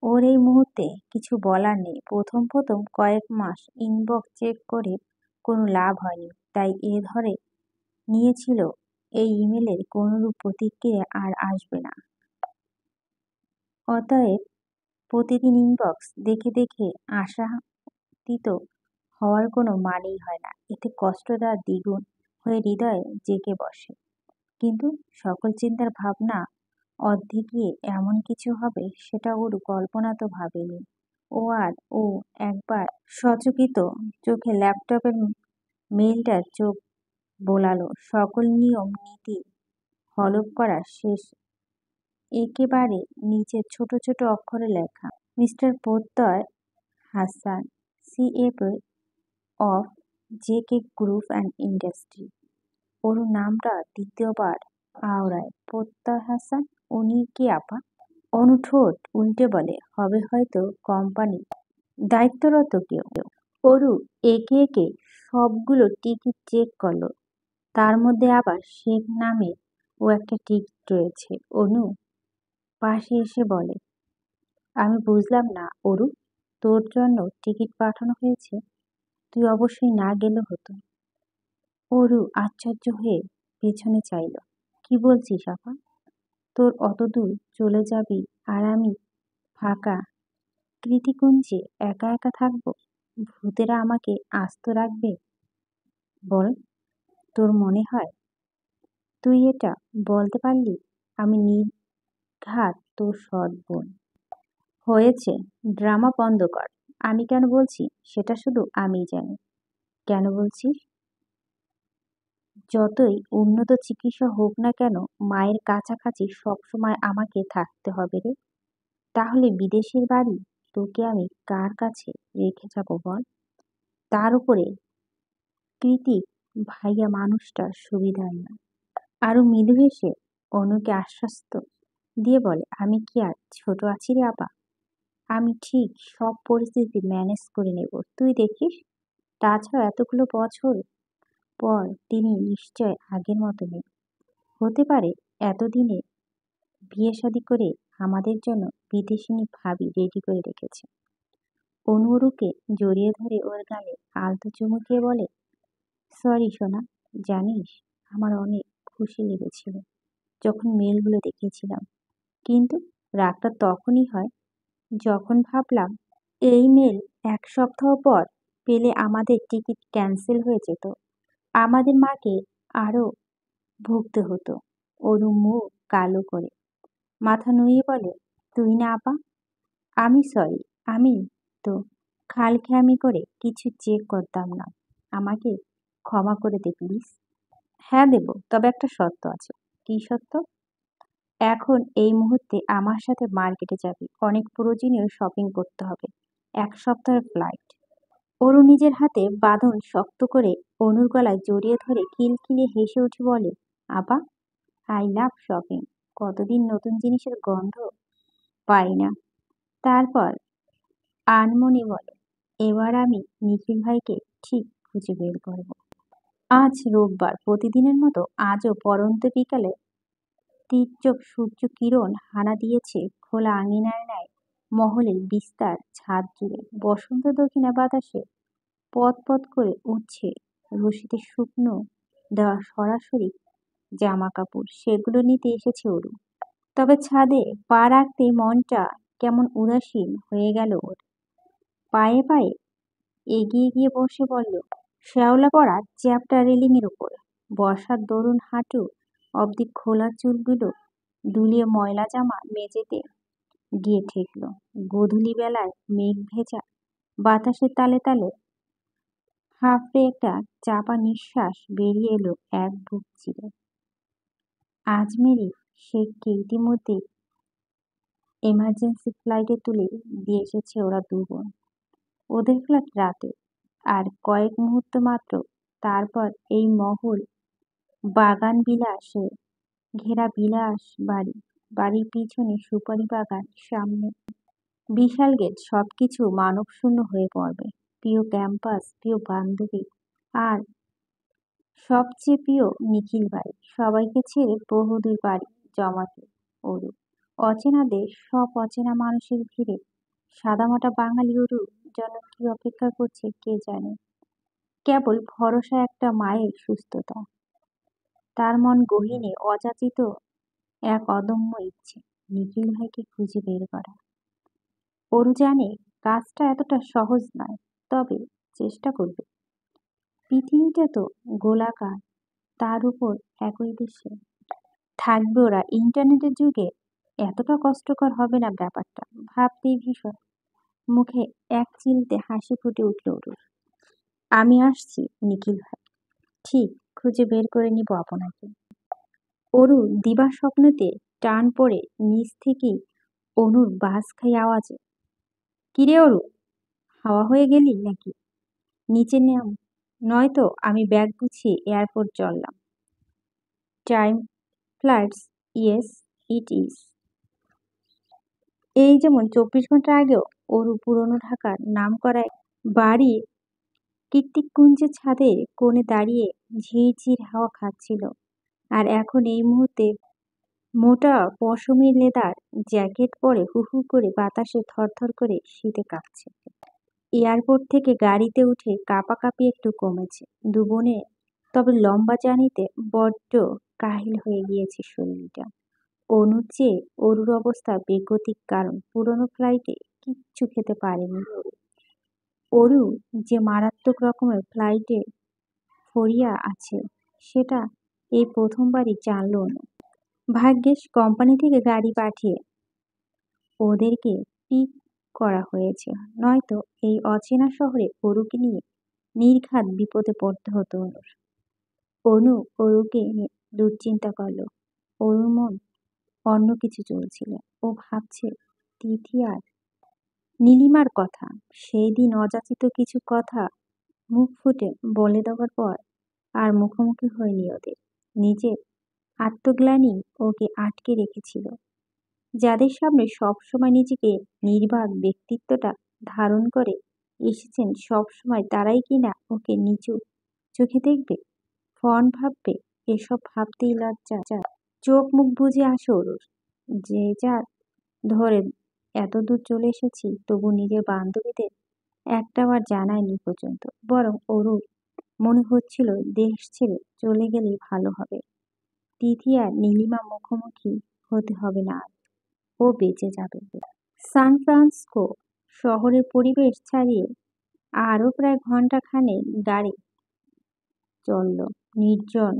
ওর এই মুহূর্তে কিছু বলার নেই। প্রথম প্রথম কয়েক মাস ইনবক্স চেক করে কোনো লাভ হয়নি, তাই এ ধরে নিয়েছিল এই ইমেলের কোনোরূপ প্রতিক্রিয়া আর আসবে না। অতএব প্রতিদিন ইনবক্স দেখে দেখে আশাতীত হওয়ার কোনো মানেই হয় না। এতে কষ্টটা দ্বিগুণ হয়ে হৃদয়ে জেঁকে বসে। কিন্তু সকল চিন্তার ভাবনা অর্ধে গিয়ে এমন কিছু হবে, সেটা ওর কল্পনা তো ভাবেনি। ও একবার সচকিত চোখে ল্যাপটপের মেইলটার চোখ বোলালো। সকল নিয়ম নীতি হলফ করা শেষ। একেবারে নিচে ছোট ছোট অক্ষরে লেখা, mister Pratyay Hasan, CFO of JK group and industry. ওর নামটা দ্বিতীয়বার আওড়ায়। প্রত্যয় হাসান, উনি কি আপা? অনু ঠোঁট উল্টে বলে, হবে হয়তো কোম্পানি দায়িত্বরত কেউ। অরু একে একে সবগুলো টিকিট চেক করলো। তার মধ্যে আবার শেখ নামে ও একটা টিকিট রয়েছে। অনু পাশে এসে বলে, আমি বুঝলাম না অরু, তোর জন্য টিকিট পাঠানো হয়েছে, তুই অবশ্যই না গেলে হতো। অরু আশ্চর্য হয়ে পেছনে চাইল। কি বলছিস আপা? তোর অত দূর চলে যাবি আর আমি ফাঁকা কৃতিকুঞ্জে একা একা থাকবো? ভূতেরা আমাকে আস্ত রাখবে? বল, তোর মনে হয় তুই এটা বলতে পারলি? আমি নির্ঘাত তোর সৎ বোন। হয়েছে, ড্রামা বন্ধ কর। আমি কেন বলছি সেটা শুধু আমিই জানি। কেন বলছিস? যতই উন্নত চিকিৎসা হোক না কেন, মায়ের কাছাকাছি সবসময় আমাকে থাকতে হবে রে। তাহলে বিদেশের বাড়ি তোকে আমি কার কাছে রেখে যাব বল? তার উপরে কৃতিক ভাইয়া মানুষটার সুবিধার না। আরো মৃদু হেসে অনুকে আশ্বস্ত দিয়ে বলে, আমি কি আর ছোট আছি রে আপা? আমি ঠিক সব পরিস্থিতি ম্যানেজ করে নেব, তুই দেখিস। তাছাড়া এতগুলো বছর পর তিনি নিশ্চয় আগের মতো নেই। হতে পারে এতদিনে বিয়ে শাদী করে আমাদের জন্য বিদেশিনী ভাবি রেডি করে রেখেছে। অনুরুকে জড়িয়ে ধরে ওর গালে আলতো চুমু দিয়ে বলে, সরি সোনা, জানিস আমার অনেক খুশি লেগেছিল যখন মেলগুলো দেখেছিলাম। কিন্তু রাগটা তখনই হয় যখন ভাবলাম এই মেল 1 সপ্তাহ পর পেলে আমাদের টিকিট ক্যান্সেল হয়ে যেত। আমাদের মাকে আরো ভুগতে হতো। অরু মুখ কালো করে মাথা নুয়ে বলে, তুই না আপা? আমি সরি, আমি তো খালখেয়ামি করে কিছু চেক করতাম না। আমাকে ক্ষমা করে দে প্লিজ। হ্যাঁ দেব, তবে একটা শর্ত আছে। কি শর্ত? এখন এই মুহূর্তে আমার সাথে মার্কেটে যাবি, অনেক প্রয়োজনীয় শপিং করতে হবে। 1 সপ্তাহের ফ্লাইট। অরু নিজের হাতে বাঁধন শক্ত করে অনুর গলায় জড়িয়ে ধরে খিলখিলিয়ে হেসে উঠে বলে, আপা, আই লাভ শপিং। কতদিন নতুন জিনিসের গন্ধ পাই না। তারপর আনমনে বলে, এবার আমি নিখিল ভাইকে ঠিক খুঁজে বের করব। আজ রোববার, প্রতিদিনের মতো আজও পড়ন্ত বিকালে তীর্যক সূর্য কিরণ হানা দিয়েছে খোলা আঙিনার ন্যায় মহলের বিস্তার ছাদ জুড়ে। বসন্ত দক্ষিণা বাতাসে পথ পথ করে উঠছে রশিতে শুকনো দেওয়া সরাসরি জামা কাপড়। সেগুলো নিতে এসেছে অরু। তবে ছাদে পা রাখতেই মনটা কেমন উদাসীন হয়ে গেল ওর। পায়ে পায়ে এগিয়ে গিয়ে বসে বলল, শ্যাওলা পড়া চ্যাপ্টা রেলিং এর উপর বর্ষার দরুন হাঁটু অবধি খোলা চুলগুলো দুলিয়ে ময়লা জামা মেঝেতে গিয়ে ঠেকল। গোধূলি বেলায় মেঘ ভেজা বাতাসের তালে তালে হাঁফড়ে একটা চাপা নিঃশ্বাস বেরিয়ে এলো এক বুক চিরে। আজমেরি শেখকে ইতিমধ্যে এমার্জেন্সি ফ্লাইটে তুলে দিয়ে এসেছে ওরা দু বোন। ওদের ফ্লাইট রাতে, আর কয়েক মুহূর্ত মাত্র। তারপর এই মহল বাগান বিলাসে ঘেরা বিলাস বাড়ি, বাড়ির পিছনে সুপারি বাগান, সামনে বিশাল গেট, সবকিছু মানবশূন্য হয়ে পড়বে। প্রিয় ক্যাম্পাস, প্রিয় বান্ধবী, আর সবচেয়ে প্রিয় নিখিল ভাই, সবাইকে ছেড়ে বহুদূর বাড়ি জমাতে অরু। অচেনা দেশ, সব অচেনা মানুষের ভিড়ে সাদামাটা বাঙালি অরু যেন কি অপেক্ষা করছে কে জানে। কেবল ভরসা একটা মায়ের সুস্থতা। তার মন গহীনে অযাচিত এক অদম্য ইচ্ছে, নিখিল ভাইকে খুঁজে বের করা। অরু জানে কাজটা এতটা সহজ নয়, তবে চেষ্টা করবে। পৃথিবীটা তো গোলাকার, তার উপর একই দেশে থাকবে ওরা। ইন্টারনেটের যুগে এতটা কষ্টকর হবে না ব্যাপারটা, ভাবতেই ভীষণ। মুখে এক চিলতে হাসি ফুটে উঠল ওরুর। আমি আসছি নিখিল ভাই, ঠিক খুঁজে বের করে নিব আপনাকে। অরু দিবা স্বপ্নেতে টান পড়ে নিচ থেকেই অনুর বাস খাই আওয়াজে, কিরে অরু, হাওয়া হয়ে গেলি নাকি? নিচে নাম, নয়তো আমি ব্যাগ গুছিয়ে এয়ারপোর্ট চললাম। Time flights, yes it is. এই যেমন 24 ঘন্টা আগেও অরু পুরনো ঢাকার নামকরা বাড়ির কৃত্তিকুঞ্জের ছাদের কোণে দাঁড়িয়ে ঝিরঝির হাওয়া খাচ্ছিল, আর এখন এই মুহূর্তে মোটা পশমি লেদার জ্যাকেট পরে হু হু করে বাতাসে থরথর করে শীতে কাঁপছে। এয়ারপোর্ট থেকে গাড়িতে উঠে কাঁপাকাঁপি একটু কমেছে দু বোনের, তবে লম্বা জার্নিতে বড্ড কাহিল হয়ে গিয়েছে শরীরটা। অনুর চেয়ে অরুর অবস্থা বেগতিক, কারণ পুরনো ফ্লাইটে কিচ্ছু খেতে পারেনি অরু। অরু যে মারাত্মক রকমের ফ্লাইটে ফড়িয়া আছে সেটা এই প্রথমবারই জানল অনু। ভাগ্যিস কোম্পানি থেকে গাড়ি পাঠিয়ে ওদেরকে পিক করা হয়েছে, নয়তো এই অচেনা শহরে অরুকে নিয়ে নির্ঘাত বিপদে পড়তে হতো অনুর। অনু অরুকে নিয়ে দুশ্চিন্তা করল। অরুর মন অন্য কিছু চলছিল। ও ভাবছে তিথি আর নীলিমার কথা। সেই দিন অযাচিত কিছু কথা মুখ ফুটে বলে দেওয়ার পর আর মুখোমুখি হয়নি ওদের। নিজের আত্মগ্লানি ওকে আটকে রেখেছিল। যাদের সামনে সবসময় নিজেকে নির্বাক ব্যক্তিত্বটা ধারণ করে এসেছেন, সবসময় তারাই কিনা ওকে নিচু চোখে দেখবে, ফন ভাববে। এসব ভাবতেই লজ্জা চোখ মুখ বুজে আসে ওরুর। যে যার ধরে এতদূর চলে এসেছি, তবু নিজের বান্ধবীদের একটাবার জানায়নি পর্যন্ত। বরং অরুর মনে হচ্ছিল দেশ ছেড়ে চলে গেলেই ভালো হবে। তিথি আর নীলিমা মুখোমুখি হতে হবে না আর। ও বেঁচে যাবে। সান ফ্রান্সিসকো শহরের পরিবেশ ছাড়িয়ে আরও প্রায় ঘন্টাখানেক গাড়ি চলল। নির্জন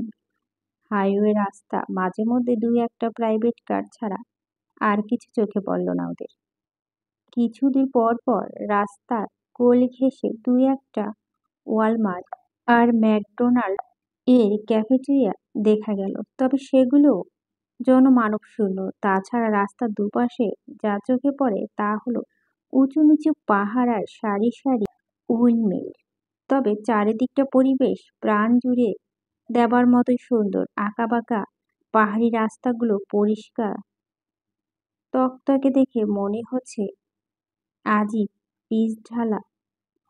হাইওয়ে রাস্তা, মাঝে মধ্যে দুই একটা প্রাইভেট কার ছাড়া আর কিছু চোখে পড়ল না ওদের। কিছুদূর পর পর রাস্তার কোল ঘেঁষে দুই একটা ওয়ালমার্ট আর ম্যাকডোনাল্ড এর ক্যাফেটেরিয়া দেখা গেল, তবে সেগুলো জনমানবশূন্য। তাছাড়া রাস্তার দুপাশে যা চোখে পড়ে তা হলো উঁচু নিচু পাহাড় আর সারি সারি উইন্ডমিল। তবে চারিদিকটা পরিবেশ প্রাণ জুড়ে দেবার মতোই সুন্দর। আঁকাবাঁকা পাহাড়ি রাস্তাগুলো পরিষ্কার তকতকে দেখে মনে হচ্ছে আজই পিচ ঢালা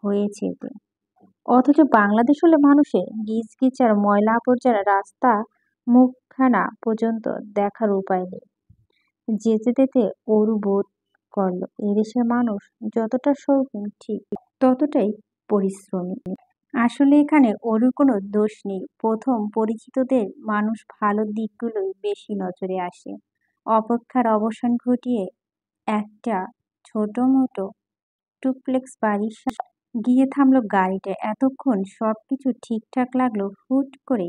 হয়েছে এতে। অথচ বাংলাদেশ হলে মানুষের গিজগিজ আর ময়লা আবর্জনা রাস্তা মুখখানা পর্যন্ত দেখার উপায় নেই। যেতে যেতে অরু বোধ করল এদেশের মানুষ যতটা শৌখিন ঠিক ততটাই পরিশ্রমী। আসলে এখানে অরুর কোনো দোষ নেই। প্রথম পরিচিতদের মানুষ ভালো দিকগুলোই বেশি নজরে আসে। অপেক্ষার অবসান ঘটিয়ে একটা ছোট মোটো টুপ্লেক্স বাড়ির সামনে গিয়ে থামলো গাড়িটা। এতক্ষণ সবকিছু ঠিকঠাক লাগলো, হুট করে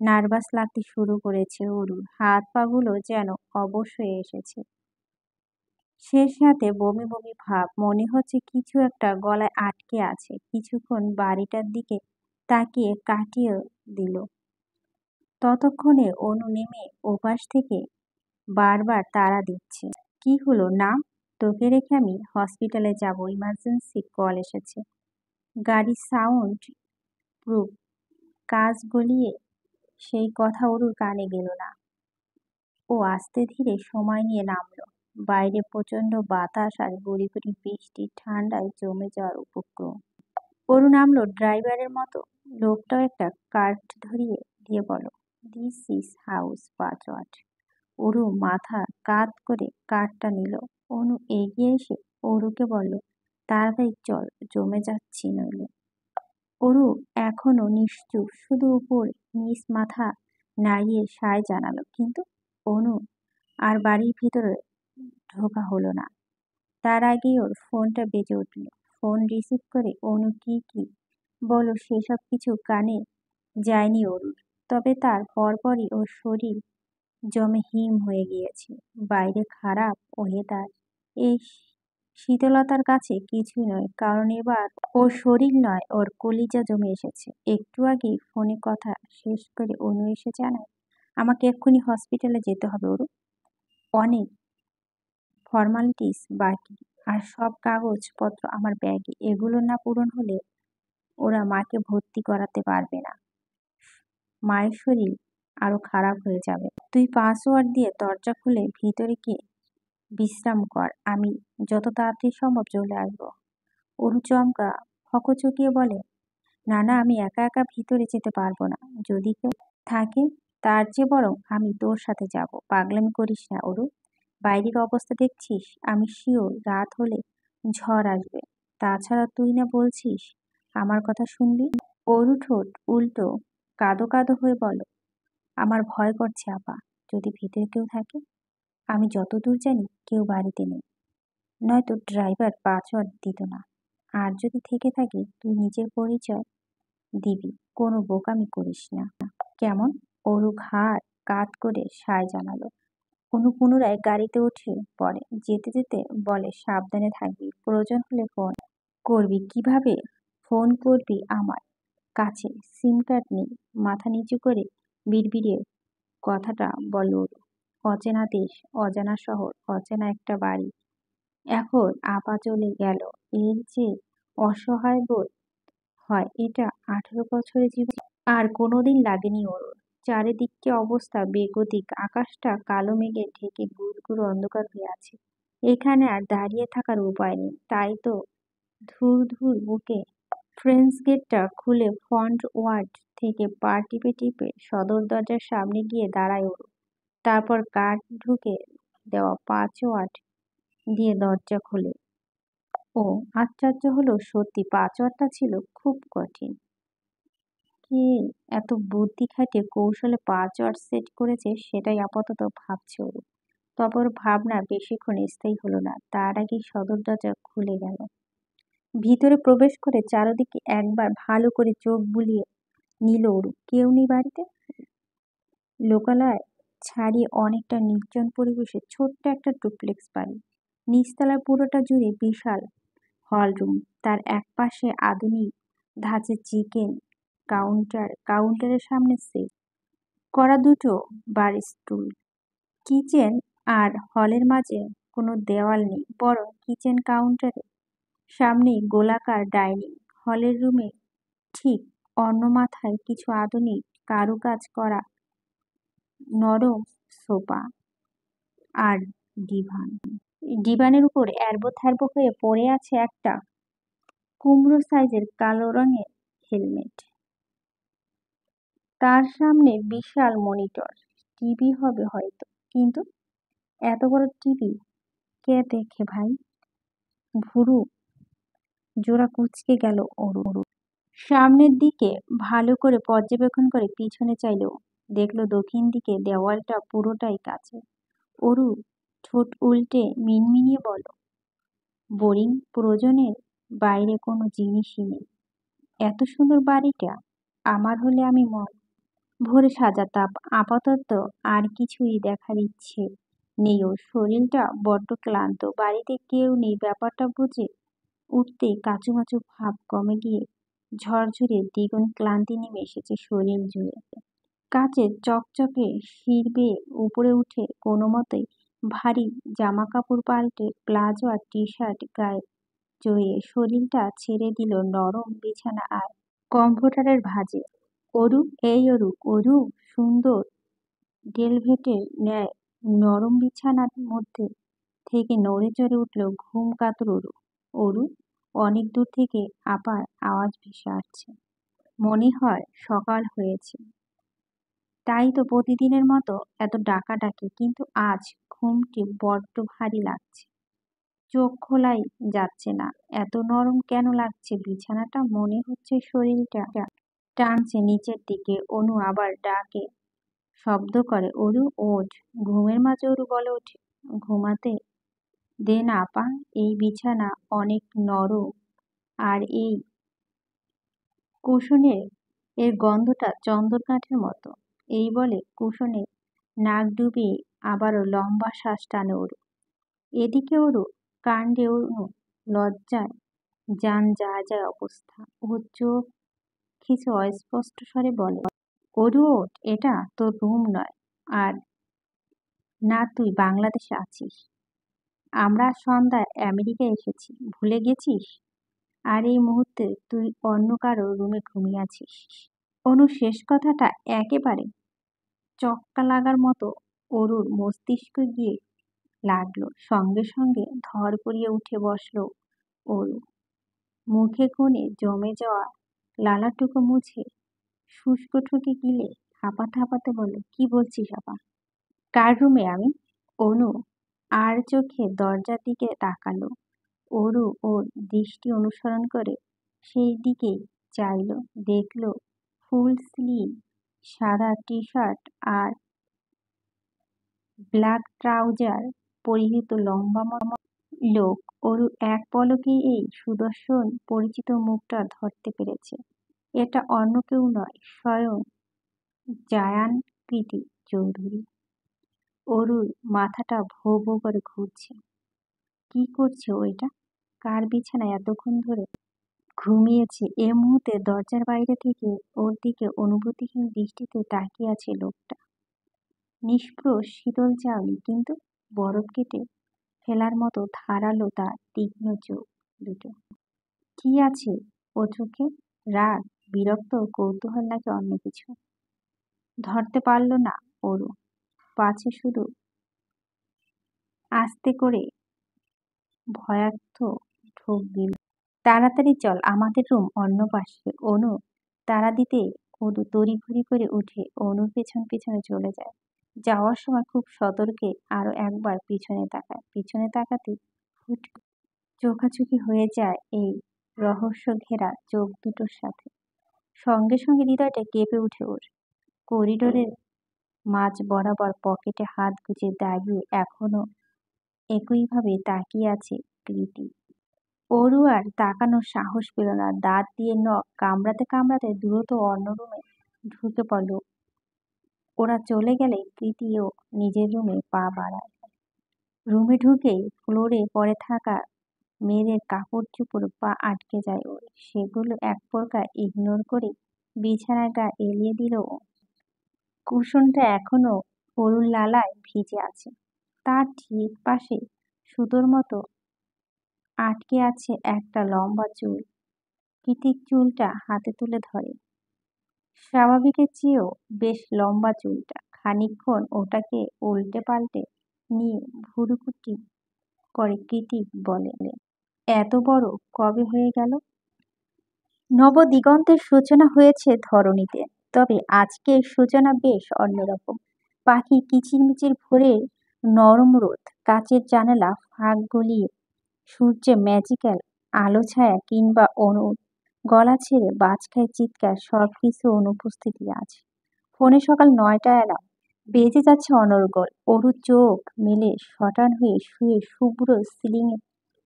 নার্ভাস লাগতে শুরু করেছে অরুর। হাত পাগুলো যেন অবশ হয়ে এসেছে। শেষ রাতে বমি বমি ভাব, মনে হচ্ছে কিছু একটা গলায় আটকে আছে। কিছুক্ষণ বাড়িটার দিকে তাকিয়ে কাটিয়ে দিল। ততক্ষণে অনু নেমে ওপাশ থেকে বারবার তাড়া দিচ্ছে। কি হলো? না, তোকে রেখে আমি হসপিটালে যাব, ইমার্জেন্সি কল এসেছে। গাড়ি সাউন্ড প্রুফ, কাজ গলিয়ে সেই কথা অরুর কানে গেল না। ও আস্তে ধীরে সময় নিয়ে নামলো। বাইরে প্রচন্ড বাতাস আর গুড়ি গুড়ি বৃষ্টি, ঠান্ডায় জমে যাওয়ার উপক্রম। অরু নামলো ড্রাইভারের মতো। লোকটাও একটা কার্ড ধরিয়ে দিয়ে বলল, this is house password. Aru মাথা কাত করে কার্ডটা নিল। অনু এগিয়ে এসে অরুকে বলল, তাড়াতাড়ি চল, জমে যাচ্ছি নইলে। অরু এখনো নিশ্চুপ, শুধু উপর নিচ মাথা নাড়িয়ে সায় জানালো। কিন্তু অনু আর বাড়ির ভিতরে ঢোকা হলো না। তার আগেই ওর ফোনটা বেজে উঠল। ফোন রিসিভ করে অনু কি কি বলো সেসব কিছু কানে যায়নি অরুর। তবে তার পরপরই ওর শরীর জমে হিম হয়ে গিয়েছে। বাইরে খারাপ ওয়েদার এই শীতলতার কাছে কিছুই নয়, কারণ এবার ওর শরীর নয়, ওর কলিজা জমে এসেছে। একটু আগেই ফোনে কথা শেষ করে অনু এসে জানায়, আমাকে এক্ষুনি হসপিটালে যেতে হবে ওরু। অনেক ফর্মালিটিস বাকি, আর সব কাগজপত্র আমার ব্যাগে। এগুলো না পূরণ হলে ওরা মাকে ভর্তি করাতে পারবে না। মায়ের শরীর আরো খারাপ হয়ে যাবে। তুই পাসওয়ার্ড দিয়ে দরজা খুলে ভিতরে গিয়ে বিশ্রাম কর, আমি যত তাড়াতাড়ি সম্ভব চলে আসবো। অরু চমকা হকচকিয়ে বলে, না না, আমি একা একা ভিতরে যেতে পারবো না। যদি কেউ থাকে, তার চেয়ে বরং আমি তোর সাথে যাব। পাগলামি করিস না অরু, বাইরের অবস্থা দেখছিস। আমি শিওর রাত হলে ঝড় আসবে। তাছাড়া তুই না বলছিস আমার কথা শুনবি। অরু ঠোঁট উল্টো কাঁদো কাঁদো হয়ে বলল, আমার ভয় করছে আপা, যদি ভিতরে কেউ থাকে। আমি যতদূর জানি কেউ বাড়িতে নেই, নয়তো ড্রাইভার পাসওয়ার্ড দিত না। আর যদি থেকে থাকে তুই নিজের পরিচয় দিবি, কোনো বোকামি করিস না, কেমন? অরু ঘাড় কাত করে সায় জানালো। অনু পুনরায় গাড়িতে উঠে পড়ে। যেতে যেতে বলে, সাবধানে থাকবি, প্রয়োজন হলে ফোন করবি। কিভাবে ফোন করবি? আমার কাছে সিম কার্ড নেই। মাথা নিচু করে বিড়বিড়িয়ে কথাটা বলল অরু। অচেনা দেশ, অজানা শহর, অচেনা একটা বাড়ি। এখন আপা চলে গেল, এর যে অসহায় বোধ হয়, এটা 18 বছরের জীবন আর কোনোদিন লাগেনি ওর। চারিদিকে অবস্থা বেগতিক, আকাশটা কালো মেঘে ঢেকে গুড়গুড় অন্ধকার হয়ে আছে। এখানে আর দাঁড়িয়ে থাকার উপায় নেই, তাই তো ধুর ধুর বুকে ফ্রেঞ্চ গেটটা খুলে ফ্রন্ট ওয়ার্ড থেকে পা টিপে টিপে সদর দরজার সামনে গিয়ে দাঁড়ায় ওর। তারপর কাঠ ঢুকে দেওয়া 5 ওয়াট দিয়ে দরজা খোলে ও। আশ্চর্য হলো, সত্যি 5 ওয়াটটা ছিল খুব কঠিন। কে এত বুদ্ধি খাটিয়ে কৌশলে 5 ওয়াট সেট করেছে সেটাই আপাতত ভাবছে ওর। তবে ওর ভাবনা বেশিক্ষণ স্থায়ী হলো না, তার আগেই সদর দরজা খুলে গেল। ভিতরে প্রবেশ করে চারদিকে একবার ভালো করে চোখ বুলিয়ে নিল ওর। কেউ নেই বাড়িতে। লোকালয় ছাড়িয়ে অনেকটা নির্জন পরিবেশে ছোট্ট একটা ডুপ্লেক্স বাড়ি। নিচতলার পুরোটা জুড়ে বিশাল হলরুম, তার একপাশে আধুনিক ধাঁচের চিকেন কাউন্টার, কাউন্টারের সামনে সেট করা দুটো বার স্টুল। কিচেন আর হলের মাঝে কোনো দেওয়াল নেই, বরং কিচেন কাউন্টারের সামনেই গোলাকার ডাইনিং হলের রুমে ঠিক অন্য মাথায় কিছু আধুনিক কারুকাজ করা নরম সোফা আর ডিভান। ডিভানের উপর অ্যারবো থ্যারবো হয়ে পড়ে আছে একটা কুমড়ো সাইজের কালো রঙের হেলমেট। তার সামনে বিশাল মনিটর, টিভি হবে হয়তো, কিন্তু এত বড় টিভি কে দেখে ভাই? ভুরু জোড়া কুঁচকে গেল ওর। সামনের দিকে ভালো করে পর্যবেক্ষণ করে পিছনে চাইলো, দেখলো দক্ষিণ দিকে দেওয়ালটা পুরোটাই কাছে। অরু ঠোঁট উল্টে মিনমিনিয়ে বলল, বোরিং, প্রয়োজনের বাইরে কোনো জিনিসই নেই। এত সুন্দর বাড়িটা আমার হলে আমি মন ভরে সাজাতাম। আপাতত আর কিছুই দেখার ইচ্ছে নেই ওর। শরীরটা বড্ড ক্লান্ত, বাড়িতে কেউ নেই ব্যাপারটা বুঝে উঠতেই কাঁচুমাচু ভাব কমে গিয়ে ঝরঝরে দ্বিগুণ ক্লান্তি নেমে এসেছে শরীর জুড়ে। কাচের চকচকে সিঁড়ি বেয়ে উপরে উঠে কোনো মতে ভারী জামা কাপড় পাল্টে প্লাজো আর টি শার্ট গায়ে জড়িয়ে শরীরটা ছেড়ে দিল নরম বিছানা আর কম্পিউটারের ভাঁজে। অরু, এই অরু, অরু! সুন্দর ভেলভেটের ন্যায় নরম বিছানার মধ্যে থেকে নড়ে চড়ে উঠল ঘুম কাতর অরু। অরু! অনেক দূর থেকে আপার আওয়াজ ভেসে আসছে। মনে হয় সকাল হয়েছে, তাই তো প্রতিদিনের মতো এত ডাকাডাকি, কিন্তু আজ ঘুমটি বড্ড ভারী লাগছে, চোখ খোলাই যাচ্ছে না। এত নরম কেন লাগছে বিছানাটা? মনে হচ্ছে শরীরটা টানছে নিচের দিকে। অনু আবার ডাকে, শব্দ করে, অরু ওঠ। ঘুমের মাঝে অরু বলে ওঠে, ঘুমাতে দে না আপা, এই বিছানা অনেক নরম, আর এই কুশনের এর গন্ধটা চন্দন কাঠের মতো। এই বলে কুশনে নাক ডুবিয়ে আবারও লম্বা শ্বাস টানে অরু। এদিকে অরু কাণ্ডে অনু লজ্জায় যান যায় যায় অবস্থা। ও চোখ খিচে অস্পষ্ট স্বরে বলে, অরু ওঠ, এটা তোর রুম নয়। আর না তুই বাংলাদেশে আছিস, আমরা সন্ধ্যায় আমেরিকা এসেছি, ভুলে গেছিস? আর এই মুহূর্তে তুই অন্য কারো রুমে ঘুমিয়ে আছিস। অনু শেষ কথাটা একেবারে চক্কা লাগার মতো অরুর মস্তিষ্কে গিয়ে লাগলো। সঙ্গে সঙ্গে ধর করিয়ে উঠে বসলো অরু। মুখে কোণে জমে যাওয়া লালাটুকু মুছে শুষ্ক ঠোঁটে গিলে হাঁপাতে হাঁপাতে বলল, কি বলছিস আপা? কার রুমে আমি? অনু আর চোখে দরজার দিকে তাকালো। অরু ওর দৃষ্টি অনুসরণ করে সেই দিকেই চাইল। দেখল ফুল স্লিভ সাদা টি শার্ট আর ব্ল্যাক ট্রাউজার পরিহিত লম্বা লোক। অরু এক পলকেই এই সুদর্শন পরিচিত মুখটা ধরতে পেরেছে। এটা অন্য কেউ নয়, স্বয়ং জায়ান কৃতি চৌধুরী। অরুর মাথাটা ভো ভো করে ঘুরছে। কি করছে ওইটা? কার বিছানায় এতক্ষণ ধরে ঘুমিয়েছে? এ মুহূর্তে দরজার বাইরে থেকে ওর দিকে অনুভূতিহীন দৃষ্টিতে তাকিয়ে আছে লোকটা। নিষ্প্রভ শীতল চাউনি, কিন্তু বরফ কেটে ফেলার মতো ধারালো তার তীক্ষ্ণ চোখ দুটো। কি আছে ও চোখে? রাগ, বিরক্ত, কৌতূহল নাকি অন্য কিছু? ধরতে পারল না ওরু। পাছে শুধু আস্তে করে ভয়ার্থ ঢোক দিল। তাড়াতাড়ি চল, আমাদের রুম অন্য পাশে। অনু তাড়া দিতে অরু তড়িঘড়ি করে উঠে অনুর পেছন পেছনে চলে যায়। যাওয়ার সময় খুব সতর্কে আরো একবার পিছনে তাকায়। পিছনে তাকাতে হুট চোখাচোখি হয়ে যায় এই রহস্য ঘেরা চোখ দুটোর সাথে। সঙ্গে সঙ্গে হৃদয়টা কেঁপে উঠে ওর। করিডোরের মাঝ বরাবর পকেটে হাত গুজে দাঁড়িয়ে এখনো একইভাবে তাকিয়ে আছে কৃতি। অরু আর তাকানোর সাহস পেল না। দাঁত দিয়ে নখ কামড়াতে কামড়াতে দ্রুত অন্য রুমে ঢুকে পড়ল। ওরা চলে গেলে কৃতিও নিজের রুমে পা বাড়ায়। রুমে ঢুকেই ফ্লোরে পড়ে থাকা মেয়েদের কাপড় চোপড় পা আটকে যায় ওর। সেগুলো এক প্রকার ইগনোর করে বিছানায় গা এলিয়ে দিল ও। কুশনটা এখনো অরুর লালায় ভিজে আছে। তার ঠিক পাশে সুতোর মতো আটকে আছে একটা লম্বা চুল। কৃতিক চুলটা হাতে তুলে ধরে। স্বাভাবিকের চেয়েও বেশ লম্বা চুলটা। খানিকক্ষণ ওটাকে উল্টে পাল্টে নিয়ে ভুরুকুটি করে কৃতিক বলে, এত বড় কবে হয়ে গেল? নবদিগন্তের সূচনা হয়েছে ধরণীতে। তবে আজকের সূচনা বেশ অন্যরকম। পাখি কিচিরমিচির ভোরের নরম রোদ, কাচের জানালা ফাঁক গলিয়ে সূর্যে ম্যাজিক্যাল আলো ছায়া, কিংবা অনুর গলা ছেড়ে বাজখায় চিৎকার, সবকিছু অনুপস্থিতি আছে। ফোনে সকাল 9টা অ্যালার্ম বেজে যাচ্ছে অনর্গল। অরু চোখ মেলে শটান হয়ে শুয়ে শুভ্র সিলিংয়ে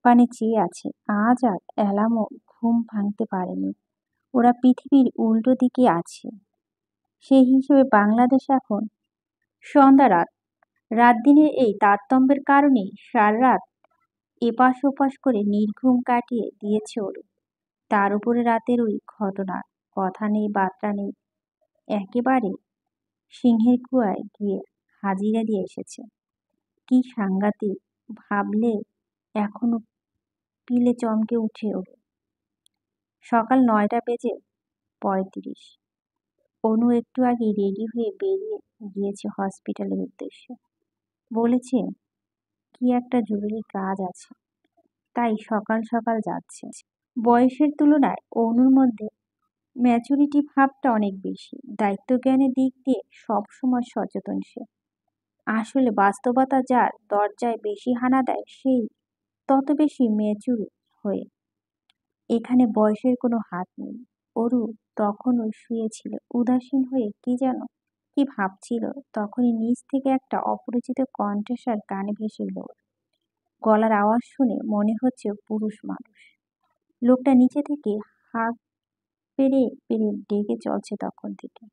পানে চেয়ে আছে। আজ আর অ্যালার্মও ঘুম ভাঙতে পারেনি। ওরা পৃথিবীর উল্টো দিকে আছে। সেই হিসেবে বাংলাদেশ এখন সন্ধ্যা রাত। রাত দিনের এই তারতম্যের কারণেই সারা রাত এপাশ ওপাশ করে নির্ঘুম কাটিয়ে দিয়েছে ওরু। তার উপরে রাতের ওই ঘটনার কথা নেই, বার্তা নেই, একেবারে সিংহের কুয়ায় গিয়ে হাজিরা দিয়ে এসেছে। কি সাংঘাতিক! ভাবলে এখনো পিলে চমকে উঠে ওর। সকাল 9টা বেজে 35। অনু একটু আগে রেডি হয়ে বেরিয়ে গিয়েছে হসপিটালের উদ্দেশ্যে। বলেছে কি একটা জরুরি কাজ আছে, তাই সকাল সকাল যাচ্ছে। বয়সের তুলনায় অনুর মধ্যে ম্যাচুরিটি ভাবটা অনেক বেশি। দায়িত্বজ্ঞানের দিক দিয়ে সবসময় সচেতন সে। আসলে বাস্তবতা যার দরজায় বেশি হানা দেয়, সেই তত বেশি ম্যাচুর হয়ে। এখানে বয়সের কোনো হাত নেই। অরু তখনও শুয়েছিল, উদাসীন হয়ে কি ভাবছিল। তখনই নিচ থেকে একটা অপরিচিত কণ্ঠস্বর কানে ভেসে এলো ওর। গলার আওয়াজ শুনে মনে হচ্ছে পুরুষ মানুষ। লোকটা নিচে থেকে হাঁক পেরে পেরে ডেকে চলছে তখন থেকে।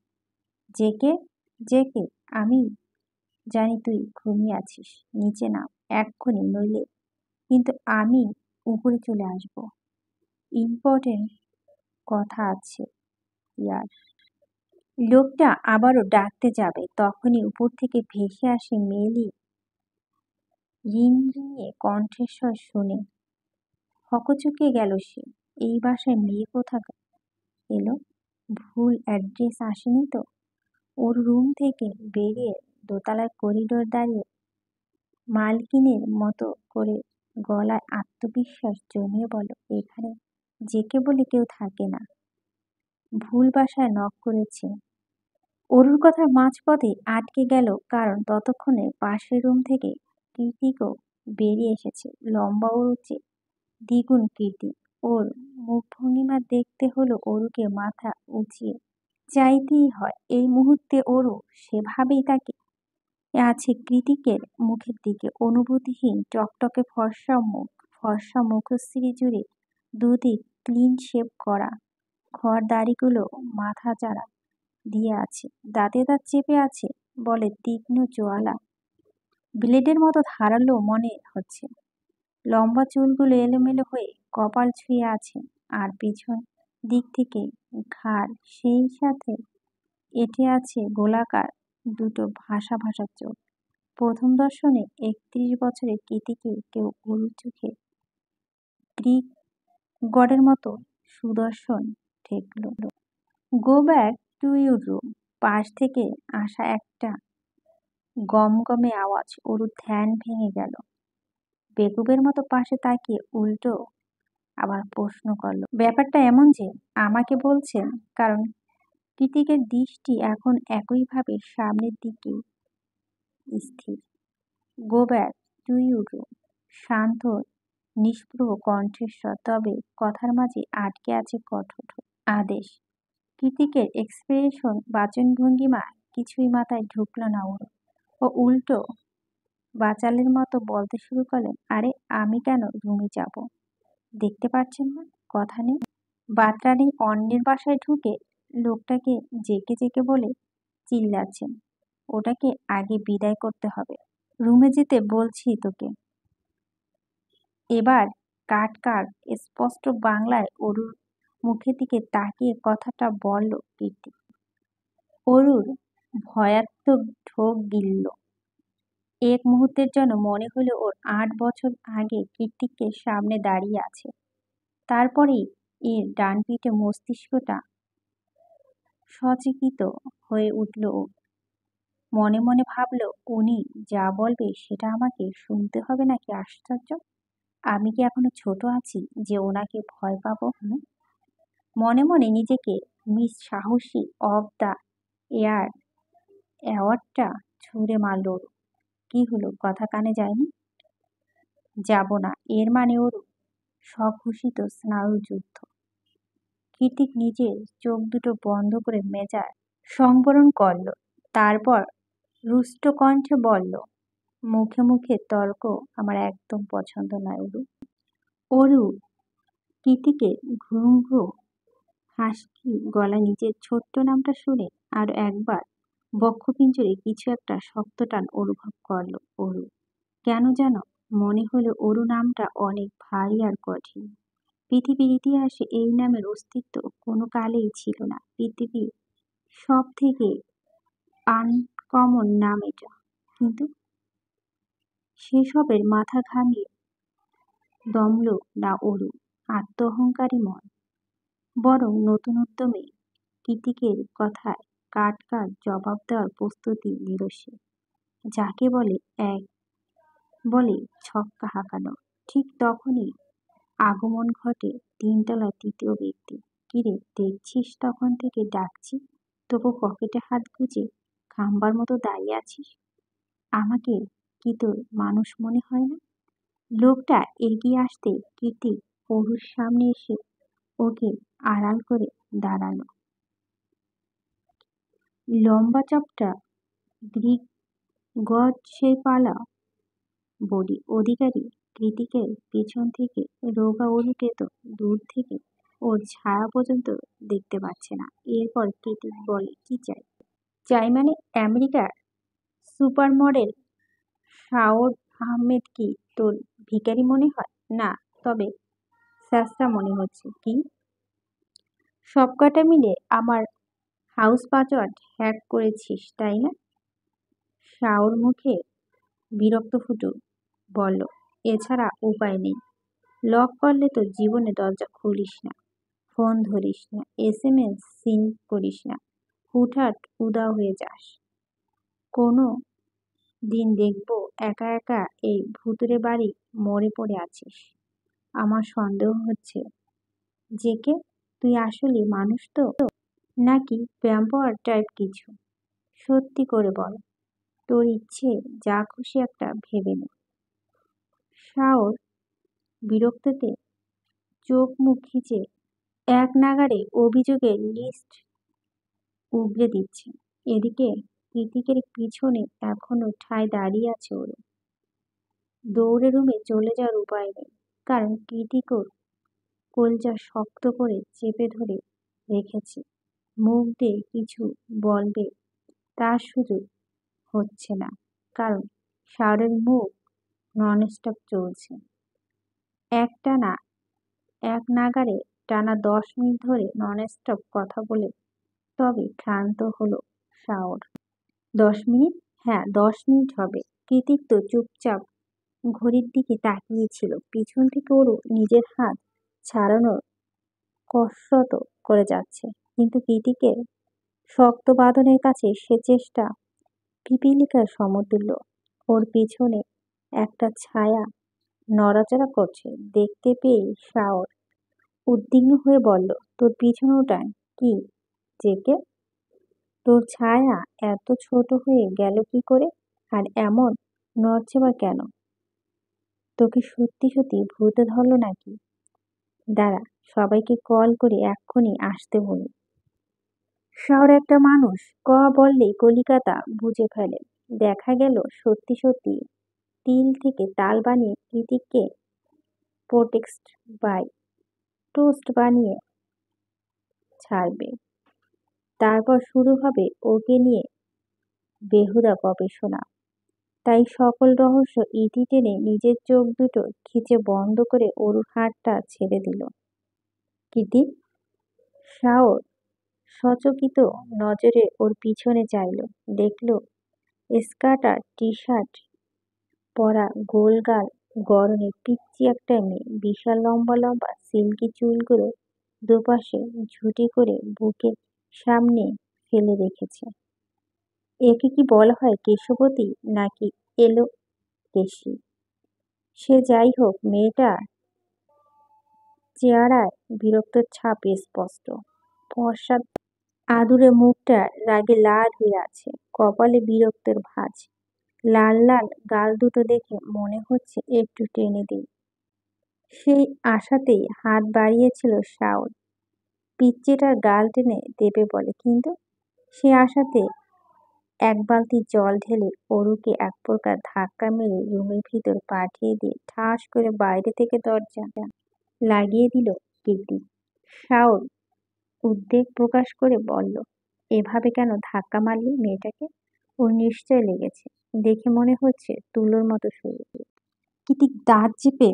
জেকে, জেকে, আমি জানি তুই ঘুমিয়ে আছিস, নিচে নাম এক্ষুনি, নইলে কিন্তু আমি উপরে চলে আসবো। ইম্পর্টেন্ট কথা আছে ইয়ার। লোকটা আবারও ডাকতে যাবে, তখনই উপর থেকে ভেসে আসে মেয়েলি রিনরিনে কণ্ঠস্বর শুনে হকচকিয়ে গেল সে। এই বাসায় মেয়ে কোথা এলো? ভুল অ্যাড্রেস আসেনি তো? ওর রুম থেকে বেরিয়ে দোতলার করিডোর দাঁড়িয়ে মালকিনের মতো করে গলায় আত্মবিশ্বাস জমিয়ে বলো, এখানে জেকে বলে কেউ থাকে না, ভুল বাসায় নক করেছে। অরুর কথা মাঝপথে আটকে গেল, কারণ ততক্ষণে পাশের রুম থেকে কৃতিকও বেরিয়ে এসেছে। লম্বা অরুর চেয়ে দ্বিগুণ কৃতি। ওর মুখভঙ্গিমা দেখতে হলো অরুকে মাথা উঁচিয়ে চাইতেই হয় এই মুহূর্তে। অরু সেভাবেই তাকে আছে কৃতিকের মুখের দিকে, অনুভূতিহীন টকটকে ফর্সা মুখশ্রী জুড়ে দুদিক ক্লিন শেভ করা, খড় দাড়িগুলো মাথাচাড়া দিয়ে আছে, দাঁতে দাঁত চেপে আছে, বলে তীক্ষ্ণ জোয়ালা, ব্লেডের মতো ধারালো মনে হচ্ছে। লম্বা চুলগুলো এলোমেলো হয়ে কপাল ছুঁয়ে আছে, আর পিছন দিক থেকে ঘাড়, সেই সাথে এঁটে আছে গোলাকার দুটো ভাসা ভাসা চোখ। প্রথম দর্শনে ৩১ বছরের কৃতিকে কেউ গরুর চোখে গ্রিক গডের মতো সুদর্শন ঠেকল। Go back to your room. পাশ থেকে আসা একটা গমগমে আওয়াজ ওর ধ্যান ভেঙে গেল। বেকুবের মতো পাশে তাকিয়ে উল্টো আবার প্রশ্ন করলো, ব্যাপারটা এমন যে আমাকে বলছেন? কারণ কৃতিকের দৃষ্টি এখন একইভাবে সামনের দিকে স্থির। Go back to your room. শান্ত নিষ্প্রভ কণ্ঠস্বর, তবে কথার মাঝে আটকে আছে কঠোর আদেশ। কৃতিকের এক্সপ্রেশন, বাচনভঙ্গিমা কিছুই মাথায় ঢুকল না ওর। ও উল্টো বাচালের মতো বলতে শুরু করলেন, আরে আমি কেন রুমে যাব? দেখতে পাচ্ছেন না কথা নেই? বাতরানি অন্যের বাসায় ঢুকে লোকটাকে জেকে জেকে বলে চিল্লাচ্ছেন, ওটাকে আগে বিদায় করতে হবে। রুমে যেতে বলছি তোকে। এবার কাট স্পষ্ট বাংলায় অরুর মুখের দিকে তাকিয়ে কথাটা বলল কীর্তি। অরুর ভয়াত্মক ঢোক গিলল। এক মুহূর্তের জন্য মনে হলো ওর ৮ বছর আগে কৃতিকের সামনে দাঁড়িয়ে আছে। তারপরেই এর ডান পিঠে মস্তিষ্কটা সচকিত হয়ে উঠল ও। মনে মনে ভাবল, উনি যা বলবে সেটা আমাকে শুনতে হবে নাকি? আশ্চর্য, আমি কি এখনো ছোট আছি যে ওনাকে ভয় পাবো? মনে মনে নিজেকে মিস সাহসী অব দ্য এয়ার অ্যাওয়ার্ডটা ছুঁড়ে মারল ওর। কি হলো, কথা কানে যায়নি? যাব না এর মানে ওর স্বঘোষিত স্নায়ুযুদ্ধ। কৃতিক নিজের চোখ দুটো বন্ধ করে মেজাজ সংবরণ করল। তারপর রুষ্ট কণ্ঠে বলল, মুখে মুখে তর্ক আমার একদম পছন্দ নয় অরু। অরু কৃতিকের ঘুম হাসকি গলা নিজের ছোট্ট নামটা শুনে আর একবার বক্ষপিঞ্জরে কিছু একটা শক্ত টান অনুভব করল অরু। কেন যেন মনে হলো অরু নামটা অনেক ভারী আর কঠিন। পৃথিবীর ইতিহাসে এই নামের অস্তিত্ব কোনো কালেই ছিল না। পৃথিবীর সব থেকে আনকমন নাম এটা। কিন্তু সেসবের মাথা ঘামিয়ে দমল না অরু। আত্ম অহংকারী মন, বরং নতুন উদ্যমে কৃতিকের কথায় কাট জবাব দেওয়ার প্রস্তুতি নিল সে। যাকে বলে ছক্কা হাঁকানো। ঠিক তখনই আগমন ঘটে ৩ তলার ৩য় ব্যক্তি। কিরে, দেখছিস তখন থেকে ডাকছি, তবু পকেটে হাত গুজে খাম্বার মতো দাঁড়িয়ে আছিস? আমাকে কি তোর মানুষ মনে হয় না? লোকটা এগিয়ে আসতে কৃতিক অরুর সামনে এসে ওকে আড়াল করে দাঁড়ালো। লম্বা চপটা গ্রিক গজ সেই পালা বডি অধিকারী কৃতিকের পেছন থেকে রোগা অরুকে তো দূর থেকে ওর ছায়া পর্যন্ত দেখতে পাচ্ছে না। এরপর কৃতিক বলে, কি চাই? চাই মানে আমেরিকার সুপার মডেল শাওর আহমেদ কি তোর ভিখারি মনে হয়? না, তবে স্যাঁচরা মনে হচ্ছে। কি? সবকটা মিলে আমার হাউস পাসওয়ার্ড হ্যাক করেছিস তাই না? শাওর মুখে বিরক্ত ফুটে বলল, এছাড়া উপায় নেই। লক করলে তো জীবনে দরজা খুলিস না, ফোন ধরিস না, SMS সিন করিস না, হুটহাট উধাও হয়ে যাস। কোনো দিন দেখব একা একা এই ভুতুড়ে বাড়ি মরে পড়ে আছিস। আমার সন্দেহ হচ্ছে যে কে তুই আসলে মানুষ তো, নাকি ভ্যাম্পায়ার টাইপ কিছু? সত্যি করে বল, তোর ইচ্ছে যা খুশি একটা ভেবে নে। শাওর বিরক্তিতে চোখ মুখ খিচে এক নাগাড়ে অভিযোগের লিস্ট উগরে দিচ্ছে। এদিকে কৃতিকের পিছনে এখনো ঠায় দাঁড়িয়ে আছে ওরু। দৌড়ে রুমে চলে যাওয়ার উপায় নেই, কারণ কৃতিক ওর কলজা শক্ত করে চেপে ধরে রেখেছে। মুখ দিয়ে কিছু বলবে তার সুযোগ হচ্ছে না, কারণ শাওরের মুখ ননস্টপ চলছে। এক নাগাড়ে টানা 10 মিনিট ধরে ননস্টপ কথা বলে তবে ক্লান্ত হলো শাওর। 10 মিনিট? হ্যাঁ, 10 মিনিট হবে। কৃতিক তো চুপচাপ ঘড়ির দিকে তাকিয়েছিল। পিছন থেকে ওরও নিজের হাত ছাড়ানোর কসরত করে যাচ্ছে, কিন্তু কৃতিকের শক্ত বাঁধনের কাছে সে চেষ্টা পিপীলিকার সমতুল্য। ওর পিছনে একটা ছায়া নড়াচড়া করছে দেখতে পেয়ে শাওর উদ্বিগ্ন হয়ে বলল, তোর পিছনে ওটা কি জেকে? তোর ছায়া এত ছোট হয়ে গেল কি করে? আর এমন নড়ছে বা কেন? তোকে সত্যি সত্যি ভূতে ধরলো নাকি? দাঁড়া, সবাইকে কল করে এক্ষুনি আসতে বলি। শাওর একটা মানুষ ক বললেই কলিকাতা বুঝে ফেলে। দেখা গেল সত্যি সত্যি তিল থেকে তাল বানিয়ে কৃতিককে প্রোটেক্ট বাই টোস্ট বানিয়ে ছাড়বে। তারপর শুরু হবে ওকে নিয়ে বেহুদা গবেষণা। তাই সকল রহস্য ইতি টেনে নিজের চোখ দুটো খিচে বন্ধ করে অরুর হাতটা ছেড়ে দিল। কৃতিক? শাওর সচকিত নজরে ওর পিছনে চাইল। দেখল স্কার্ট আর টি শার্ট পরা গোলগাল গড়নে পিচ্চি একটা মেয়ে, বিশাল লম্বা লম্বা সিল্কি চুলগুলো দুপাশে ঝুঁটি করে বুকের সামনে ফেলে রেখেছে। একে কি বলা হয়, কেশবতী নাকি এলোকেশী? সে যাই হোক, মেয়েটার চেহারায় বিরক্তর ছাপ স্পষ্ট। ফর্সা আদুরে মুখটা রাগে লাল হয়ে আছে, কপালে বিরক্তের ভাঁজ। লাল লাল গাল দুটো দেখে মনে হচ্ছে একটু টেনে দিই। সেই আশাতেই হাত বাড়িয়েছিল শাওর, পিচ্চিটার গাল টেনে দেবে বলে, কিন্তু সে আশাতে এক বালতি জল ঢেলে অরুকে এক প্রকার ধাক্কা মেরে রুমের ভিতর পাঠিয়ে দিয়ে ঠাস করে বাইরে থেকে দরজা লাগিয়ে দিল কীর্তি। শাওর উদ্বেগ প্রকাশ করে বলল, এভাবে কেন ধাক্কা মারলি মেয়েটাকে? ওর নিশ্চয় লেগেছে, দেখে মনে হচ্ছে তুলোর মতো শরীর। কৃতিক দাঁত চেপে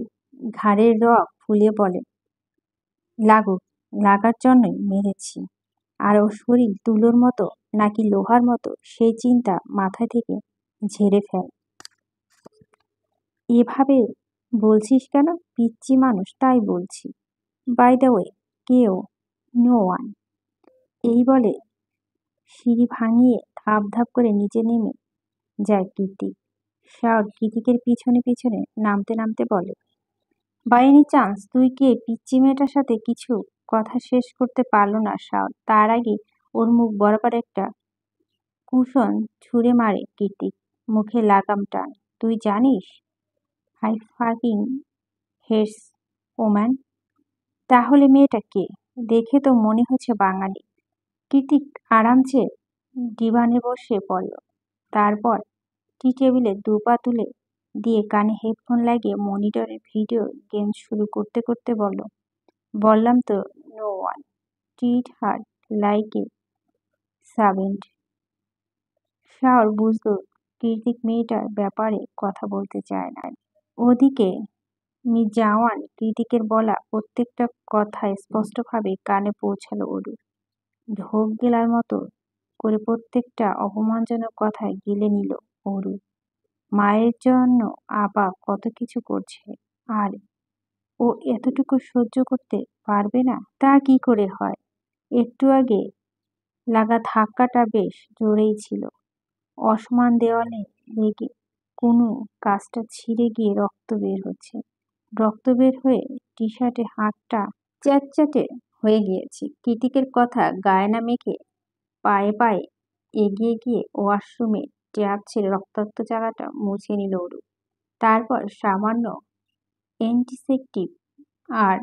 ঘাড়ের রগ ফুলিয়ে বলে, লাগুক, লাগার জন্যই মেরেছি। আর ওর শরীর তুলোর মতো নাকি লোহার মতো সেই চিন্তা মাথা থেকে ঝেড়ে ফেল। এভাবে বলছিস কেন? পিচ্চি মানুষ তাই বলছি। বাই দ্য ওয়ে, কেউ নো ওয়ান। এই বলে সিঁড়ি ভাঙিয়ে ধাপ ধাপ করে নিচে নেমে যায় কৃতিক। শাওর কৃতিকের পিছনে পিছনে নামতে নামতে বলে, বাই এনি চান্স তুই কে? পিচ্চি মেয়েটার সাথে কিছু কথা শেষ করতে পারল না শাওর, তার আগে ওর মুখ বরাবর একটা কুশন ছুঁড়ে মারে কৃতিক। মুখে লাগাম টান। তুই জানিস? I fucking hates woman. তাহলে মেয়েটা কে? দেখে তো মনে হচ্ছে বাঙালি। কৃতিক আরামসে ডিভানে বসে পড়ল। তারপর টি টেবিলে দুপা তুলে দিয়ে কানে হেডফোন লাগিয়ে মনিটরে ভিডিও গেম শুরু করতে করতে বলল, বললাম তো no one treat her like a servant. শাওর বুঝল কৃতিক মেয়েটার ব্যাপারে কথা বলতে চায় না। ওদিকে মির্জাওয়ান কৃতিকের বলা প্রত্যেকটা কথা স্পষ্টভাবে কানে পৌঁছালো ওরুর। ঢোক গেলার মতো করে প্রত্যেকটা অপমানজনক কথা গিলে নিল অরু। মায়ের জন্য আপা কত কিছু করছে, আর ও এতটুকু সহ্য করতে পারবে না? তা কি করে হয়? একটু আগে লাগা ধাক্কাটা বেশ জোরেই ছিল। অসমান দেওয়ালে লেগে কোনো কাজটা ছিঁড়ে গিয়ে রক্ত বের হচ্ছে। রক্ত বের হয়ে টি শার্টে হাতটা চ্যাটচ্যাটে হয়ে গিয়েছে। কৃতিকের কথা গায়ে না মেখে পায়ে পায়ে এগিয়ে গিয়ে ওয়াশরুমে ট্যাপ ছেড়ে রক্তাক্ত জায়গাটা মুছে নিল অরু। তারপর সামান্য অ্যান্টিসেপটিক আর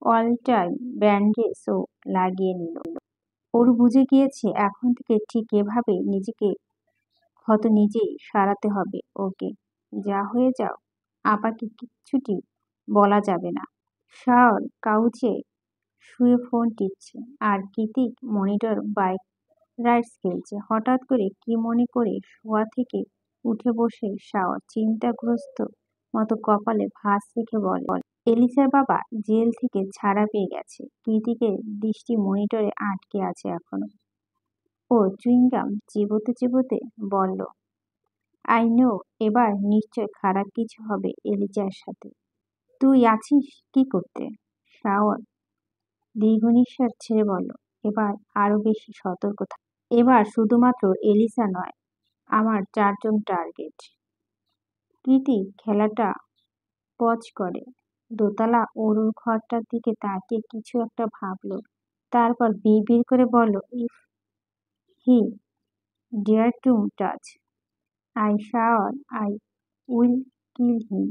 অল টাইম ব্যান্ডেজও লাগিয়ে নিল। অরু বুঝে গিয়েছে এখন থেকে ঠিক এভাবে নিজেকে হয়তো নিজেই সারাতে হবে ওকে। যা হয়ে যাও, আপাকে কিচ্ছুটি বলা যাবে না। শাওন কাউচে শুয়ে ফোন টিপছে আর কৃতিক মনিটর বাইক রাইডস খেলছে। হঠাৎ করে কি মনে করে শোয়া থেকে উঠে বসে শাওন চিন্তাগ্রস্ত মতো কপালে ভাঁজ রেখে বলে, এলিসার বাবা জেল থেকে ছাড়া পেয়ে গেছে। কৃতিকের দৃষ্টি মনিটরে আটকে আছে এখনো। ও চুইংগাম চিবোতে চিবোতে বলল, আই নো, এবার নিশ্চয় খারাপ কিছু হবে এলিজার সাথে। তুই আছিস কি করতে? শাওন দীর্ঘ নিঃশ্বাস ছেড়ে বলল, এবার আরো বেশি সতর্ক থাক। এবার শুধুমাত্র এলিসা নয়, আমার 4জন টার্গেট। কৃতিক খেলাটা পজ করে দোতলা অরুর ঘরটার দিকে তাকিয়ে কিছু একটা ভাবলো। তারপর বিড়বিড় করে বলল, if he dare to touch Shaon, I will kill him.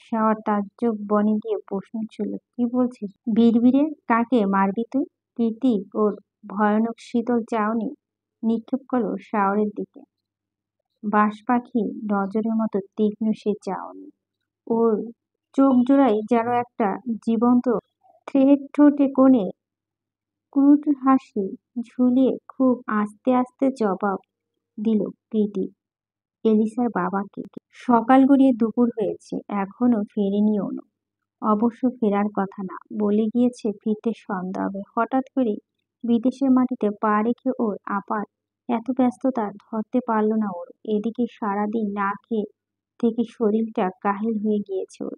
Shaon তাজ্জব বনে গিয়ে প্রশ্ন ছিল, কি বলছিস? বিড়বিড়ে কাকে মারবি তুই? কৃতিক ওর ভয়ানক শীতল চাউনি নিক্ষেপ করলো শাওনের দিকে। বাজ পাখি নজরের মতো তীক্ষ্ণ সে চাউনি। ওর চোখ জোড়ায় যেন একটা জীবন্ত থ্রেড। ঠোঁটে কোণে ক্রুড হাসি ঝুলিয়ে খুব আস্তে আস্তে জবাব দিল কৃতিক, এলিসার বাবাকে। সকাল গড়িয়ে দুপুর হয়েছে, এখনো ফেরেনি অনু। অবশ্য ফেরার কথা না, বলে গিয়েছে ফিরতে সন্ধ্যা হবে। হঠাৎ করে বিদেশের মাটিতে পা রেখে ওর আপার এত ব্যস্ততা ধরতে পারল না ওর। এদিকে সারাদিন না খেয়ে থেকে শরীরটা কাহিল হয়ে গিয়েছে ওর।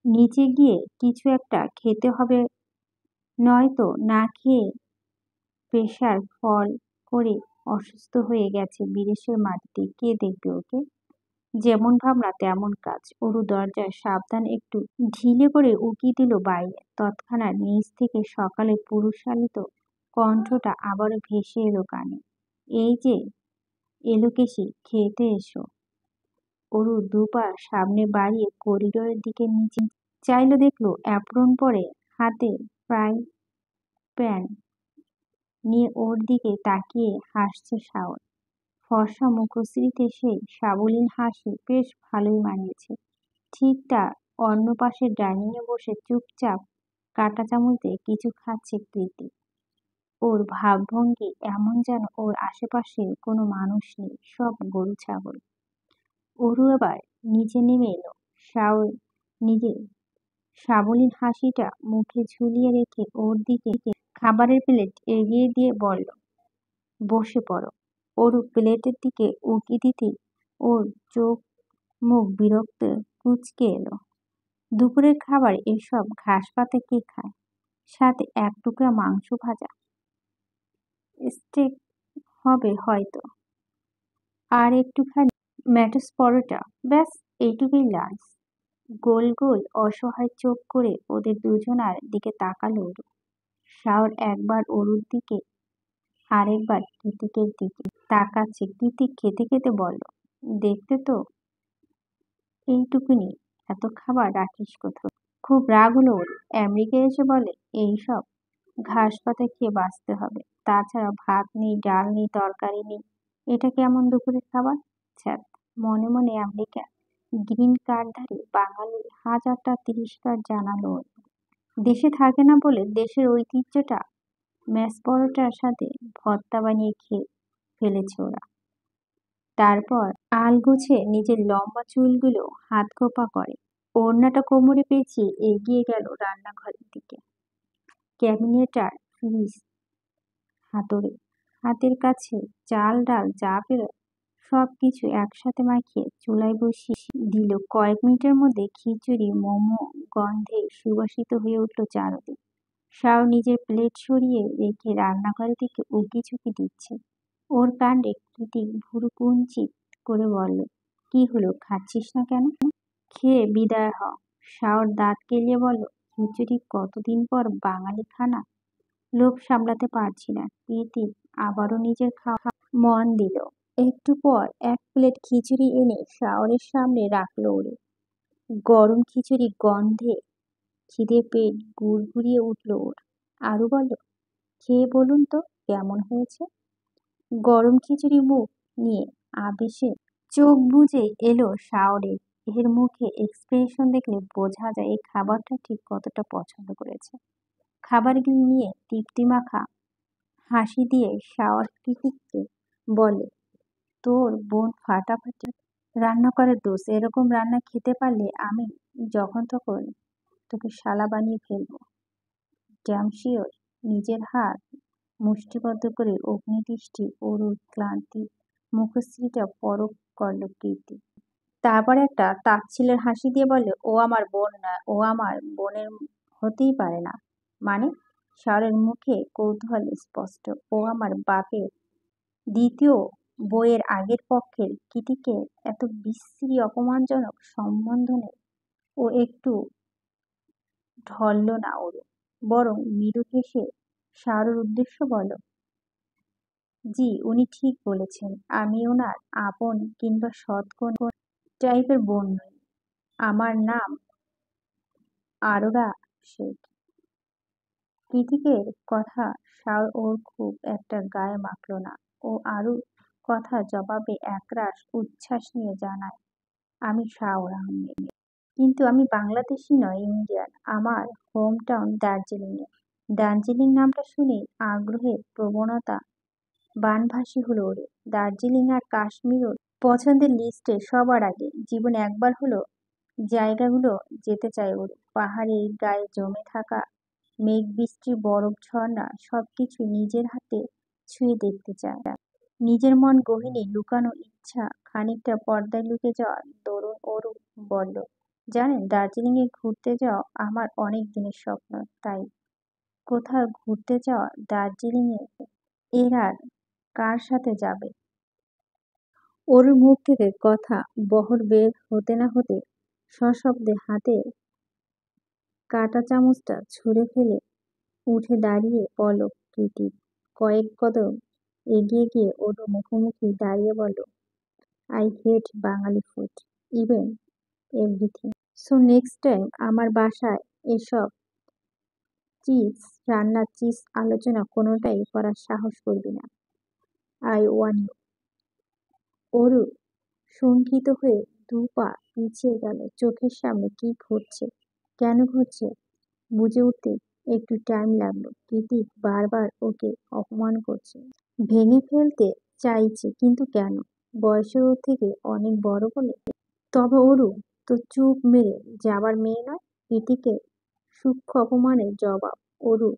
নিচে গিয়ে কিছু একটা খেতে হবে, নয়তো না খেয়ে প্রেসার ফল করে অসুস্থ হয়ে গেছে বিদেশের মাটিতে। কে দেখবে ওকে? যেমন ভাবনা তেমন কাজ। অরু দরজায় সাবধান একটু ঢিলে করে উকি দিল বাইরে। তৎক্ষণাৎ নিচ থেকে সকালের পুরুষালিত কণ্ঠটা আবারও ভেসে এলো কানে, এই যে এলোকেশি, খেতে এসো। অরু দুপা সামনে বাড়িয়ে করিডোরের দিকে নিচে চাইল, দেখলো অ্যাপ্রন পরে হাতে ফ্রাই প্যান নিয়ে ওর দিকে তাকিয়ে হাসছে শাওন। ফর্সা মুখশ্রীতে সেই সাবলীল হাসি বেশ ভালোই মানিয়েছে। ঠিক তার অন্য পাশের ডাইনিংয়ে বসে চুপচাপ কাঁটা চামচ দিয়ে কিছু খাচ্ছে কৃতিক। ওর ভাবভঙ্গি এমন যেন ওর আশেপাশে কোনো মানুষ নেই, সব গরু ছাগল। অরু এবার নিচে নেমে এলো। শাওন নিজের সাবলীল হাসিটা মুখে ঝুলিয়ে রেখে ওর দিকে খাবারের প্লেট এগিয়ে দিয়ে বলল, বসে পড়ো। অরু প্লেটের দিকে উকি দিতেই ওর চোখ মুখ বিরক্ত কুঁচকে এলো। দুপুরের খাবার এসব ঘাস পাতা কে খায়? সাথে এক টুকরা মাংস ভাজা, স্টেক হবে হয়তো, আর একটুখানি ম্যাটোস পরোটা, ব্যাস এইটুকুই লাঞ্চ। গোল গোল অসহায় চোখ করে ওদের দুজনার দিকে তাকালো অরু। শাওন একবার অরুর দিকে আরেকবার কৃতিকের দিকে তাকাচ্ছে। কৃতিক খেতে খেতে বলল, দেখতে তো এইটুকুনি, এত খাবার রাখিস কোথায়? খুব রাগ হলো ওর। আমেরিকায় এসে বলে এইসব ঘাস পাতা খেয়ে বাঁচতে হবে, তাছাড়া ভাত নেই, ডাল নেই, তরকারি নেই, এটা কেমন দুপুরের খাবার? ছ্যাঃ। মনে মনে আমেরিকা গ্রিন কার্ডধারী বাঙালি হাজারটা তিরস্কার জানালো ওর। দেশে থাকে না বলে দেশের ঐতিহ্যটা ম্যাশ পরোটার সাথে ভর্তা বানিয়ে খেয়ে ফেলেছে ওরা। তারপর আলগোছে নিজের লম্বা চুলগুলো হাত খোপা করে ওড়নাটা কোমরে পেঁচিয়ে এগিয়ে গেল রান্নাঘরের দিকে। ক্যাবিনেট আর ফ্রিজ হাতড়ে হাতের কাছে চাল ডাল যা পেল সব কিছু একসাথে মাখিয়ে চুলায় বসিয়ে দিল। কয়েক মিনিটের মধ্যে খিচুড়ি মোমো গন্ধে সুবাসিত হয়ে উঠল চারদিক। শাও নিজের প্লেট সরিয়ে রেখে রান্নাঘরের দিকে উকি ঝুঁকি দিচ্ছে। ওর কাণ্ডে কৃতিক ভুরু কুঞ্চিত করে বলল, কি হলো, খাচ্ছিস না কেন? খেয়ে বিদায় হ। শাওর দাঁত কেলিয়ে বলল, খিচুড়ি কতদিন পর বাঙালি খানা, লোভ সামলাতে পারছি না। কৃতিক আবারও নিজের খাওয়া মন দিল। একটু পর এক প্লেট খিচুড়ি এনে শাওরের সামনে রাখলো ওরে। গরম খিচুড়ি গন্ধে খিদে পেট গুড়গুড়িয়ে উঠল ওর। আরু বলল, খেয়ে বলুন তো কেমন হয়েছে? গরম খিচুড়ি মুখ নিয়ে আবেশে চোখ বুজে এলো শাওরের। এর মুখে এক্সপ্রেশন দেখলে বোঝা যায় এই খাবারটা ঠিক কতটা পছন্দ করেছে। খাবারগুলি নিয়ে তৃপ্তি মাখা হাসি দিয়ে শাওর কৃতিককে বলে, তোর বোন ফাটাফাটি রান্না করে দোষ, এরকম রান্না খেতে পারলে আমি যখন তখন তোকে শালা বানিয়ে ফেলবো। Damn sure. নিজের হাত মুষ্টিবদ্ধ করে অগ্নিদৃষ্টি অরুর ক্লান্তি মুখশ্রীটা পরখ করল কীর্তি। তারপর একটা তাচ্ছিল্যের হাসি দিয়ে বলে, ও আমার বোন না, ও আমার বোনের হতেই পারে না। মানে? শাওরের মুখে কৌতূহল স্পষ্ট। ও আমার বাপের দ্বিতীয় বইয়ের আগের পক্ষের কীর্তিকে এত বিশ্রী অপমানজনক সম্বোধনে ও একটু ঢলল না ওরু, বরং মৃদু হেসে শাওরের উদ্দেশ্য বলল, জি উনি ঠিক বলেছেন, আমি ওনার আপন কিংবা সৎ কোন টাইপের বোন নই। আমার নাম আরোরা শেখ। কৃতিকের কথা শাওর ওর খুব একটা গায়ে মাখল না। ও আরুর কথা জবাবে একরাশ উচ্ছ্বাস নিয়ে জানায়, আমি শাওর আহমেদ। কিন্তু আমি বাংলাদেশি নয়, ইন্ডিয়ান। আমার হোম টাউন দার্জিলিংয়ে। দার্জিলিং নামটা শুনে আগ্রহের প্রবণতা বানভাসি হলো ওর। দার্জিলিং আর কাশ্মীরও পছন্দের লিস্টে সবার আগে। জীবনে একবার হলো জায়গাগুলো যেতে চায় ওর। পাহাড়ের গায়ে জমে থাকা মেঘ বৃষ্টি বরফ ঝর্ণা সবকিছু নিজের হাতে ছুঁয়ে দেখতে চায়। নিজের মন গহীনে লুকানো ইচ্ছা খানিকটা পর্দায় লুকে যাওয়া তরুণ অরূপ বলল, জানেন দার্জিলিংয়ে ঘুরতে যাওয়া আমার অনেক দিনের স্বপ্ন। তাই কোথাও ঘুরতে যাওয়া দার্জিলিংয়ে এর আর কার সাথে যাবে? ওর মুখ থেকে কথা বহর বের হতে না হতে সশব্দে হাতে কাঁটা চামচটা ছুঁড়ে ফেলে উঠে দাঁড়িয়ে পড়ল কৃতি। কয়েক কদম এগিয়ে গিয়ে ওর মুখোমুখি দাঁড়িয়ে বলল, I hate Bengali food, even everything. So next time আমার বাসায় এসব চিজ রান্না চিজ আলোচনা কোনোটাই করার সাহস করবি না। I one you. অরু শঙ্কিত হয়ে দু পা পিছিয়ে গেল। চোখের সামনে কি ঘটছে, কেন ঘটছে বুঝে উঠতে একটু টাইম লাগলো। কৃতিক বারবার ওকে অপমান করছে, ভেঙে ফেলতে চাইছে, কিন্তু কেন? বয়সে ওর থেকে অনেক বড় বলে? তবে অরু তো চুপ মেরে যাবার মেয়ে নয়। কৃতিকের সূক্ষ্ম অপমানের জবাব অরু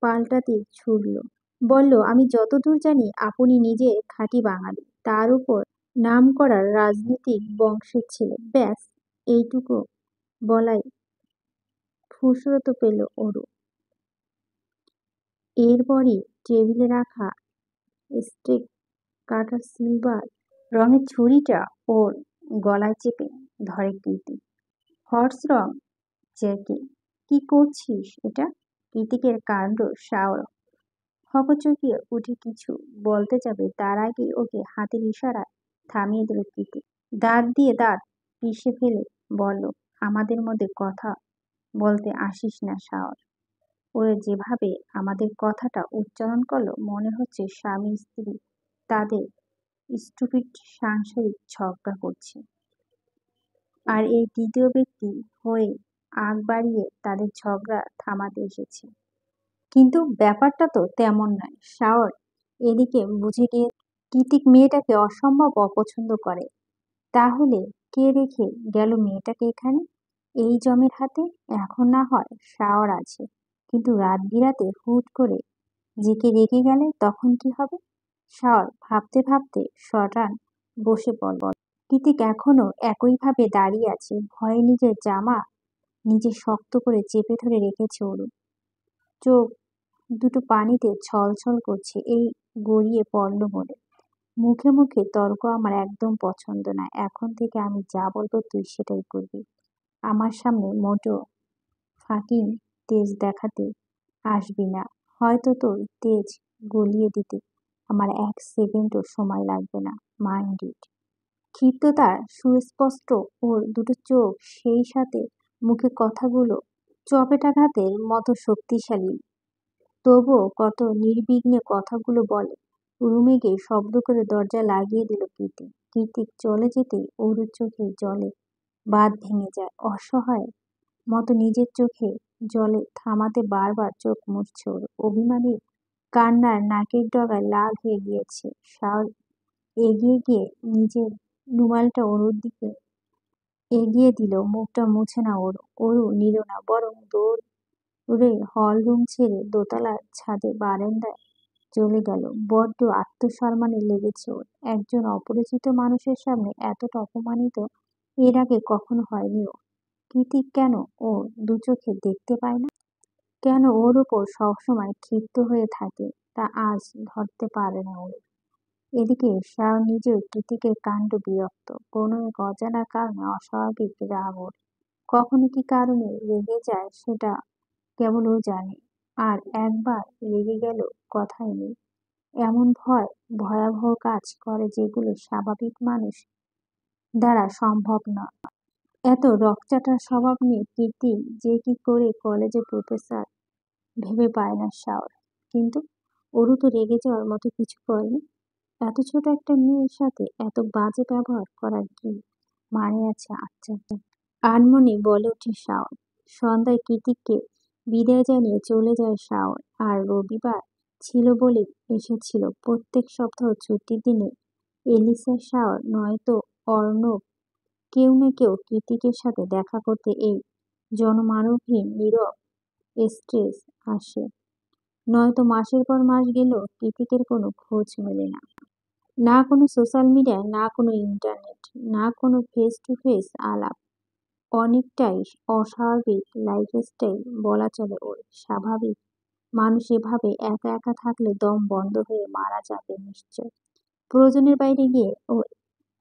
পাল্টাতে ছুড়ল। বলল, আমি যতদূর জানি আপনি নিজে খাঁটি বাঙালি, তার উপর নামকরা রাজনীতিক বংশের ছেলে। ব্যাস এইটুকু বলাই ফুসরত পেল অরু। এরপরই টেবিলে রাখা স্টেক কাটার সিলভার রঙের ছুরিটা ওর গলায় চেপে ধরে কৃতি। হর্স রং জ্যাকি, কি করছিস এটা? কৃতিকের কাণ্ড শাওর হকচকিয়ে উঠে কিছু বলতে যাবে, তার আগেই ওকে হাতের ইশারায় থামিয়ে দিল কৃতি। দাঁত দিয়ে দাঁত পিষে ফেলে বলল, আমাদের মধ্যে কথা বলতে আসিস না শাওর। ও যেভাবে আমাদের কথাটা উচ্চারণ করলো মনে হচ্ছে স্বামী স্ত্রী তাদের স্টুপিড সাংসারিক ঝগড়া করছে, আর এই তৃতীয় ব্যক্তি হয়ে আগ বাড়িয়ে তাদের ঝগড়া থামাতে এসেছে। কিন্তু ব্যাপারটা তো তেমন নয়। শাওর এদিকে বুঝে গিয়ে কৃতিক মেয়েটাকে অসম্ভব অপছন্দ করে। তাহলে কে রেখে গেল মেয়েটাকে এখানে এই জমের হাতে? এখন না হয় শাওর আছে, কিন্তু রাত বিরাতে হুট করে যে কে রেখে গেলে তখন কি হবে? শাওর ভাবতে ভাবতে সটান বসে পড়ল। কৃতিক এখনো একইভাবে দাঁড়িয়ে আছে, ভয়ে নিজের জামা নিজে শক্ত করে চেপে ধরে রেখেছে ওর। চোখ দুটো পানিতে ছলছল করছে এই গড়িয়ে পড়ল বলে। মুখে মুখে তর্ক আমার একদম পছন্দ না। এখন থেকে আমি যা বলবো তুই সেটাই করবি। আমার সামনে মোটো ফাকিং তেজ দেখাতে আসবি না। হয়তো তোর তেজ গলিয়ে দিতে আমার এক সেকেন্ডও সময় লাগবে না। Mind it. ক্ষিপ্ততার সুস্পষ্ট ওর দুটো চোখ, সেই সাথে মুখে কথাগুলো চপেটাঘাতের মতো শক্তিশালী, তবুও কত নির্বিঘ্নে কথাগুলো বলে। রুমে গিয়ে শব্দ করে দরজা লাগিয়ে দিল কৃতিক। কৃতিক চলে যেতেই অরুর চোখে জলে বাঁধ ভেঙে যায়। অসহায় মতো নিজের চোখে জলে থামাতে বারবার চোখ মুছছে ওর। অভিমানীর কান্নার নাকের ডগায় লাল হয়ে গিয়েছে। শাওন এগিয়ে গিয়ে নিজের রুমালটা অরুর দিকে এগিয়ে দিল। মুখটা মুছে না ওর। অরু নিল না, বরং দৌড়ে হল রুম ছেড়ে দোতলার ছাদে বারান্দায় চলে গেল। বড্ড আত্মসম্মানে লেগেছে ওর। একজন অপরিচিত মানুষের সামনে এতটা অপমানিত এর আগে কখনো হয়নি ও। কৃতিক কেন ওর দুচোখে দেখতে পায় না? কেন ওর ওপর সবসময় ক্ষিপ্ত হয়ে থাকে তা আজ ধরতে পারে না ওর। এদিকে শাওন নিজেও কৃতিকের কাণ্ড বিরক্ত। কোনো এক অজানা কারণে অস্বাভাবিক রাগ ওর। কখনো কি কারণে রেগে যায় সেটা কেবল ও জানে। আর একবার রেগে গেল কথাই নেই। এমন ভয়াবহ কাজ করে যেগুলো স্বাভাবিক মানুষ দ্বারা সম্ভব নয়। এত রকচাটা স্বভাব নিয়ে কীর্তি যে কি করে কলেজে প্রফেসর ভেবে পায় না শাওর। কিন্তু অরু তো রেগে যাওয়ার মতো কিছু করেনি। এত ছোট একটা মেয়ের সাথে এত বাজে ব্যবহার করার কি মানে আছে? আচ্ছা, আনমনে বলে ওঠে শাওন। সন্ধ্যায় কৃতিককে বিদায় জানিয়ে চলে যায় শাওন। আর রবিবার ছিল বলে এসেছিল। প্রত্যেক সপ্তাহ ছুটির দিনে এলিসা, শাওন নয়তো অর্ণব কেউ না কেউ কৃতিকের সাথে দেখা করতে এই জনমানবহীন নীরব স্ট্রেস আসে। নয়তো মাসের পর মাস গেলেও কৃতিকের কোনো খোঁজ মেলে না। না কোনো সোশ্যাল মিডিয়া, না কোনো ইন্টারনেট, না কোনো ফেস টু ফেস আলাপ। অনেকটাই অস্বাভাবিক লাইফস্টাইল বলা চলে ওর। স্বাভাবিক মানুষ এভাবে একা একা থাকলে দম বন্ধ হয়ে মারা যাবে নিশ্চয়। প্রয়োজনের বাইরে গিয়ে ও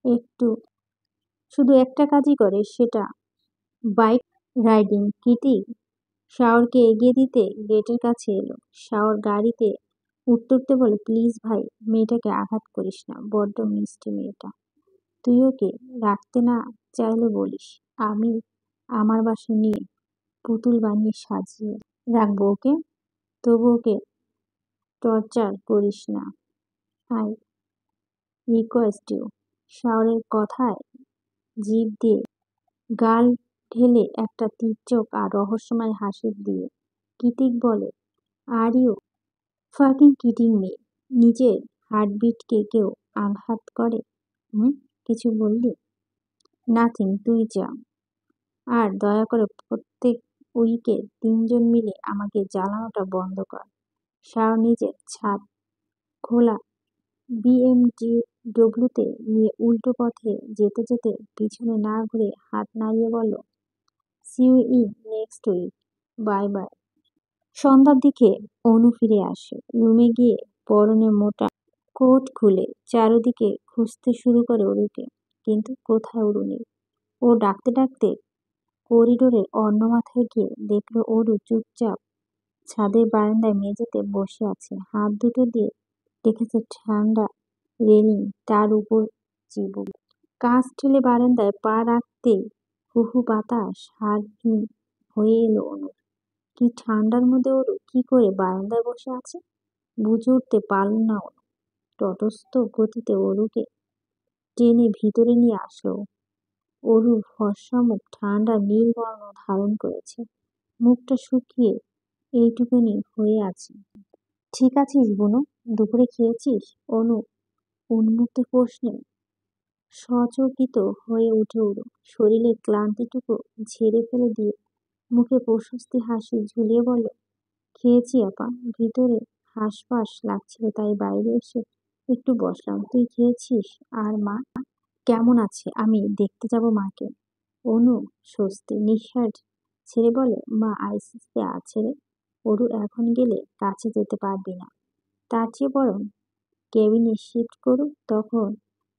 একটু শুধু একটা কাজই করে, সেটা বাইক রাইডিং। কৃতিক শাওরকে এগিয়ে দিতে গেটের কাছে এলো। শাওর গাড়িতে উঠতে উঠতে বলে, প্লিজ ভাই, মেয়েটাকে আঘাত করিস না, বড্ড মিষ্টি মেয়েটা। তুই ওকে রাখতে না চাইলে বলিস, আমি আমার বাসায় নিয়ে পুতুল বানিয়ে সাজিয়ে রাখবো ওকে। তবু ওকে টর্চার করিস না, আই রিকোয়েস্ট ইউ। শাওরের কথায় জিভ দিয়ে গাল ঢেলে একটা তীর্যক আর রহস্যময় হাসি দিয়ে কৃতিক বলে, are you fucking kidding me? নিজের হার্টবিটকে কেউ আঘাত করে? হুম, কিছু বললি? নাথিং, তুই যা। আর দয়া করে প্রত্যেক উইকে 3 জন মিলে আমাকে জ্বালানোটা বন্ধ কর। শাওন নিজের ছাদ খোলা বিএমডব্লিউতে নিয়ে উল্টো পথে যেতে যেতে পিছনে না ঘুরে হাত নাড়িয়ে বলল, see you in next week, bye bye. সন্ধ্যার দিকে অনু ফিরে আসে। রুমে গিয়ে পরনে মোটা কোট খুলে চারদিকে খুঁজতে শুরু করে অরুকে। কিন্তু কোথায় অরু নেই। ও ডাকতে ডাকতে করিডোরের অন্য মাথায় গিয়ে দেখলো অরু চুপচাপ ছাদের বারান্দায় মেঝেতে বসে আছে। হাত দুটো দিয়ে রেখেছে ঠান্ডা রেলিং, তার উপর চিবুক। কাঁচ ঠেলে বারান্দায় পা রাখতেই হু হু বাতাস হাড়হিম হয়ে এলো অনুর। কি ঠান্ডার মধ্যে অরু কি করে বারান্দায় বসে আছে বুঝে উঠতে পারল না ও। তটস্থ গতিতে অরুকে টেনে ভিতরে নিয়ে আসলো। অরুর ফর্সা মুখ ঠান্ডা নীল বর্ণ ধারণ করেছে। মুখটা শুকিয়ে এইটুকুনি হয়ে আছে। ঠিক আছিস বুনু? দুপুরে খেয়েছিস? অনু উন্মুক্ত প্রশ্নে সচকিত হয়ে উঠে অরু। শরীরের ক্লান্তিটুকু ঝেড়ে ফেলে দিয়ে মুখে প্রশস্তি হাসি ঝুলিয়ে বলল, খেয়েছি আপা। ভিতরে হাঁসফাঁস লাগছিল তাই বাইরে এসে একটু বসলাম। তুই খেয়েছিস? আর মা কেমন আছে? আমি দেখতে যাব মাকে। অনু স্বস্তি নিঃশ্বাস ছেড়ে বলে, মা আইসিসিতে আছে রে। অরু এখন গেলে কাছে যেতে পারবি না। তার চেয়ে বরং কেবিনে শিফট করুক, তখন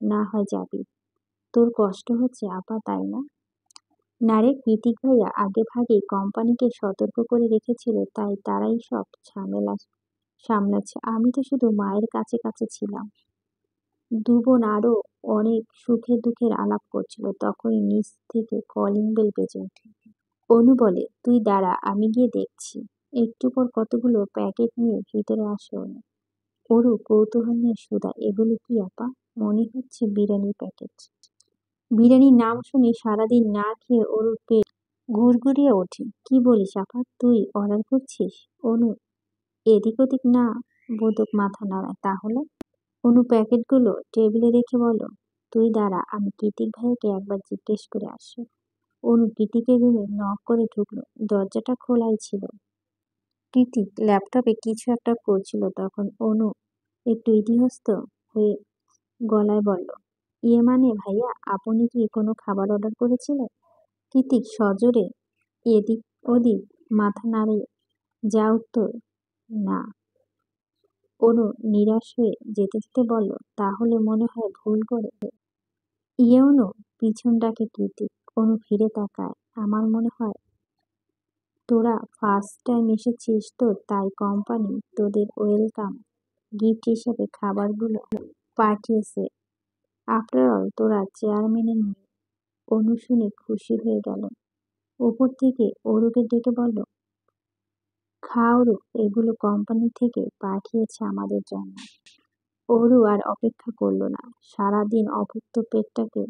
না হয় যাবি। তোর কষ্ট হচ্ছে আপা, তাই না? না রে, কৃতিক ভাইয়া আগে ভাগেই কোম্পানিকে সতর্ক করে রেখেছিল, তাই তারাই সব ঝামেলা সামলাচ্ছে। আমি তো শুধু মায়ের কাছে কাছে ছিলাম। দুবোন আরো অনেক সুখের দুঃখের আলাপ করছিল, তখনই নিচ থেকে কলিং বেল বেজে ওঠে। অনু বলে, তুই দাঁড়া, আমি গিয়ে দেখছি। একটু পর কতগুলো প্যাকেট নিয়ে ভিতরে আসে অনু। অরু কৌতূহল নিয়ে শুধায়, এগুলো কি আপা? মনে হচ্ছে বিরিয়ানির প্যাকেট। বিরিয়ানির নাম শুনে সারাদিন না খেয়ে অরুর পেট গুড়গুড়িয়ে ওঠে। কি বলিস আপা, তুই অর্ডার করছিস? অনু এদিক ওদিক না বোধক মাথা নাড়ায়। তাহলে? অনু প্যাকেটগুলো টেবিলে রেখে বলল, তুই দাঁড়া, আমি কৃতিক ভাইয়াকে একবার জিজ্ঞেস করে আসি। অনু কৃতিকের রুমে নক করে ঢুকলো। দরজাটা খোলাই ছিল। কৃতিক ল্যাপটপে কিছু একটা করছিল তখন। অনু একটু ইতস্তত হয়ে গলায় বলল, ইয়ে মানে ভাইয়া, আপনি কি কোনো খাবার অর্ডার করেছিলেন? কৃতিক সজোরে এদিক ওদিক মাথা নাড়িয়ে যা উত্তর, না। অনু নিরাশ হয়ে যেতে যেতে বলল, তাহলে মনে হয় ভুল করে। ইয়ে অনু, পিছন ডাকে কৃতিক। অনু ফিরে তাকায়। আমার মনে হয় তোরা ফার্স্ট টাইম এসেছিস তো, তাই কোম্পানি তোদের ওয়েলকাম গিফট হিসেবে খাবারগুলো পাঠিয়েছে। আফটার অল তোরা চেয়ারম্যানের মেয়ে। অনু শুনে খুশি হয়ে গেল। ওপর থেকে অরুকে ডেকে বলল, খা অরু, এগুলো কোম্পানি থেকে পাঠিয়েছে আমাদের জন্য। অরু আর অপেক্ষা করল না। সারাদিন অভুক্ত পেটটাকে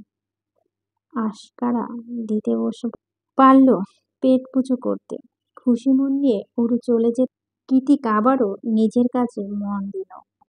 আশকারা দিতে বসে পারল পেট পুজো করতে। খুশি মন নিয়ে অরু চলে যেত। কৃতিক আবারও নিজের কাজে মন দিল।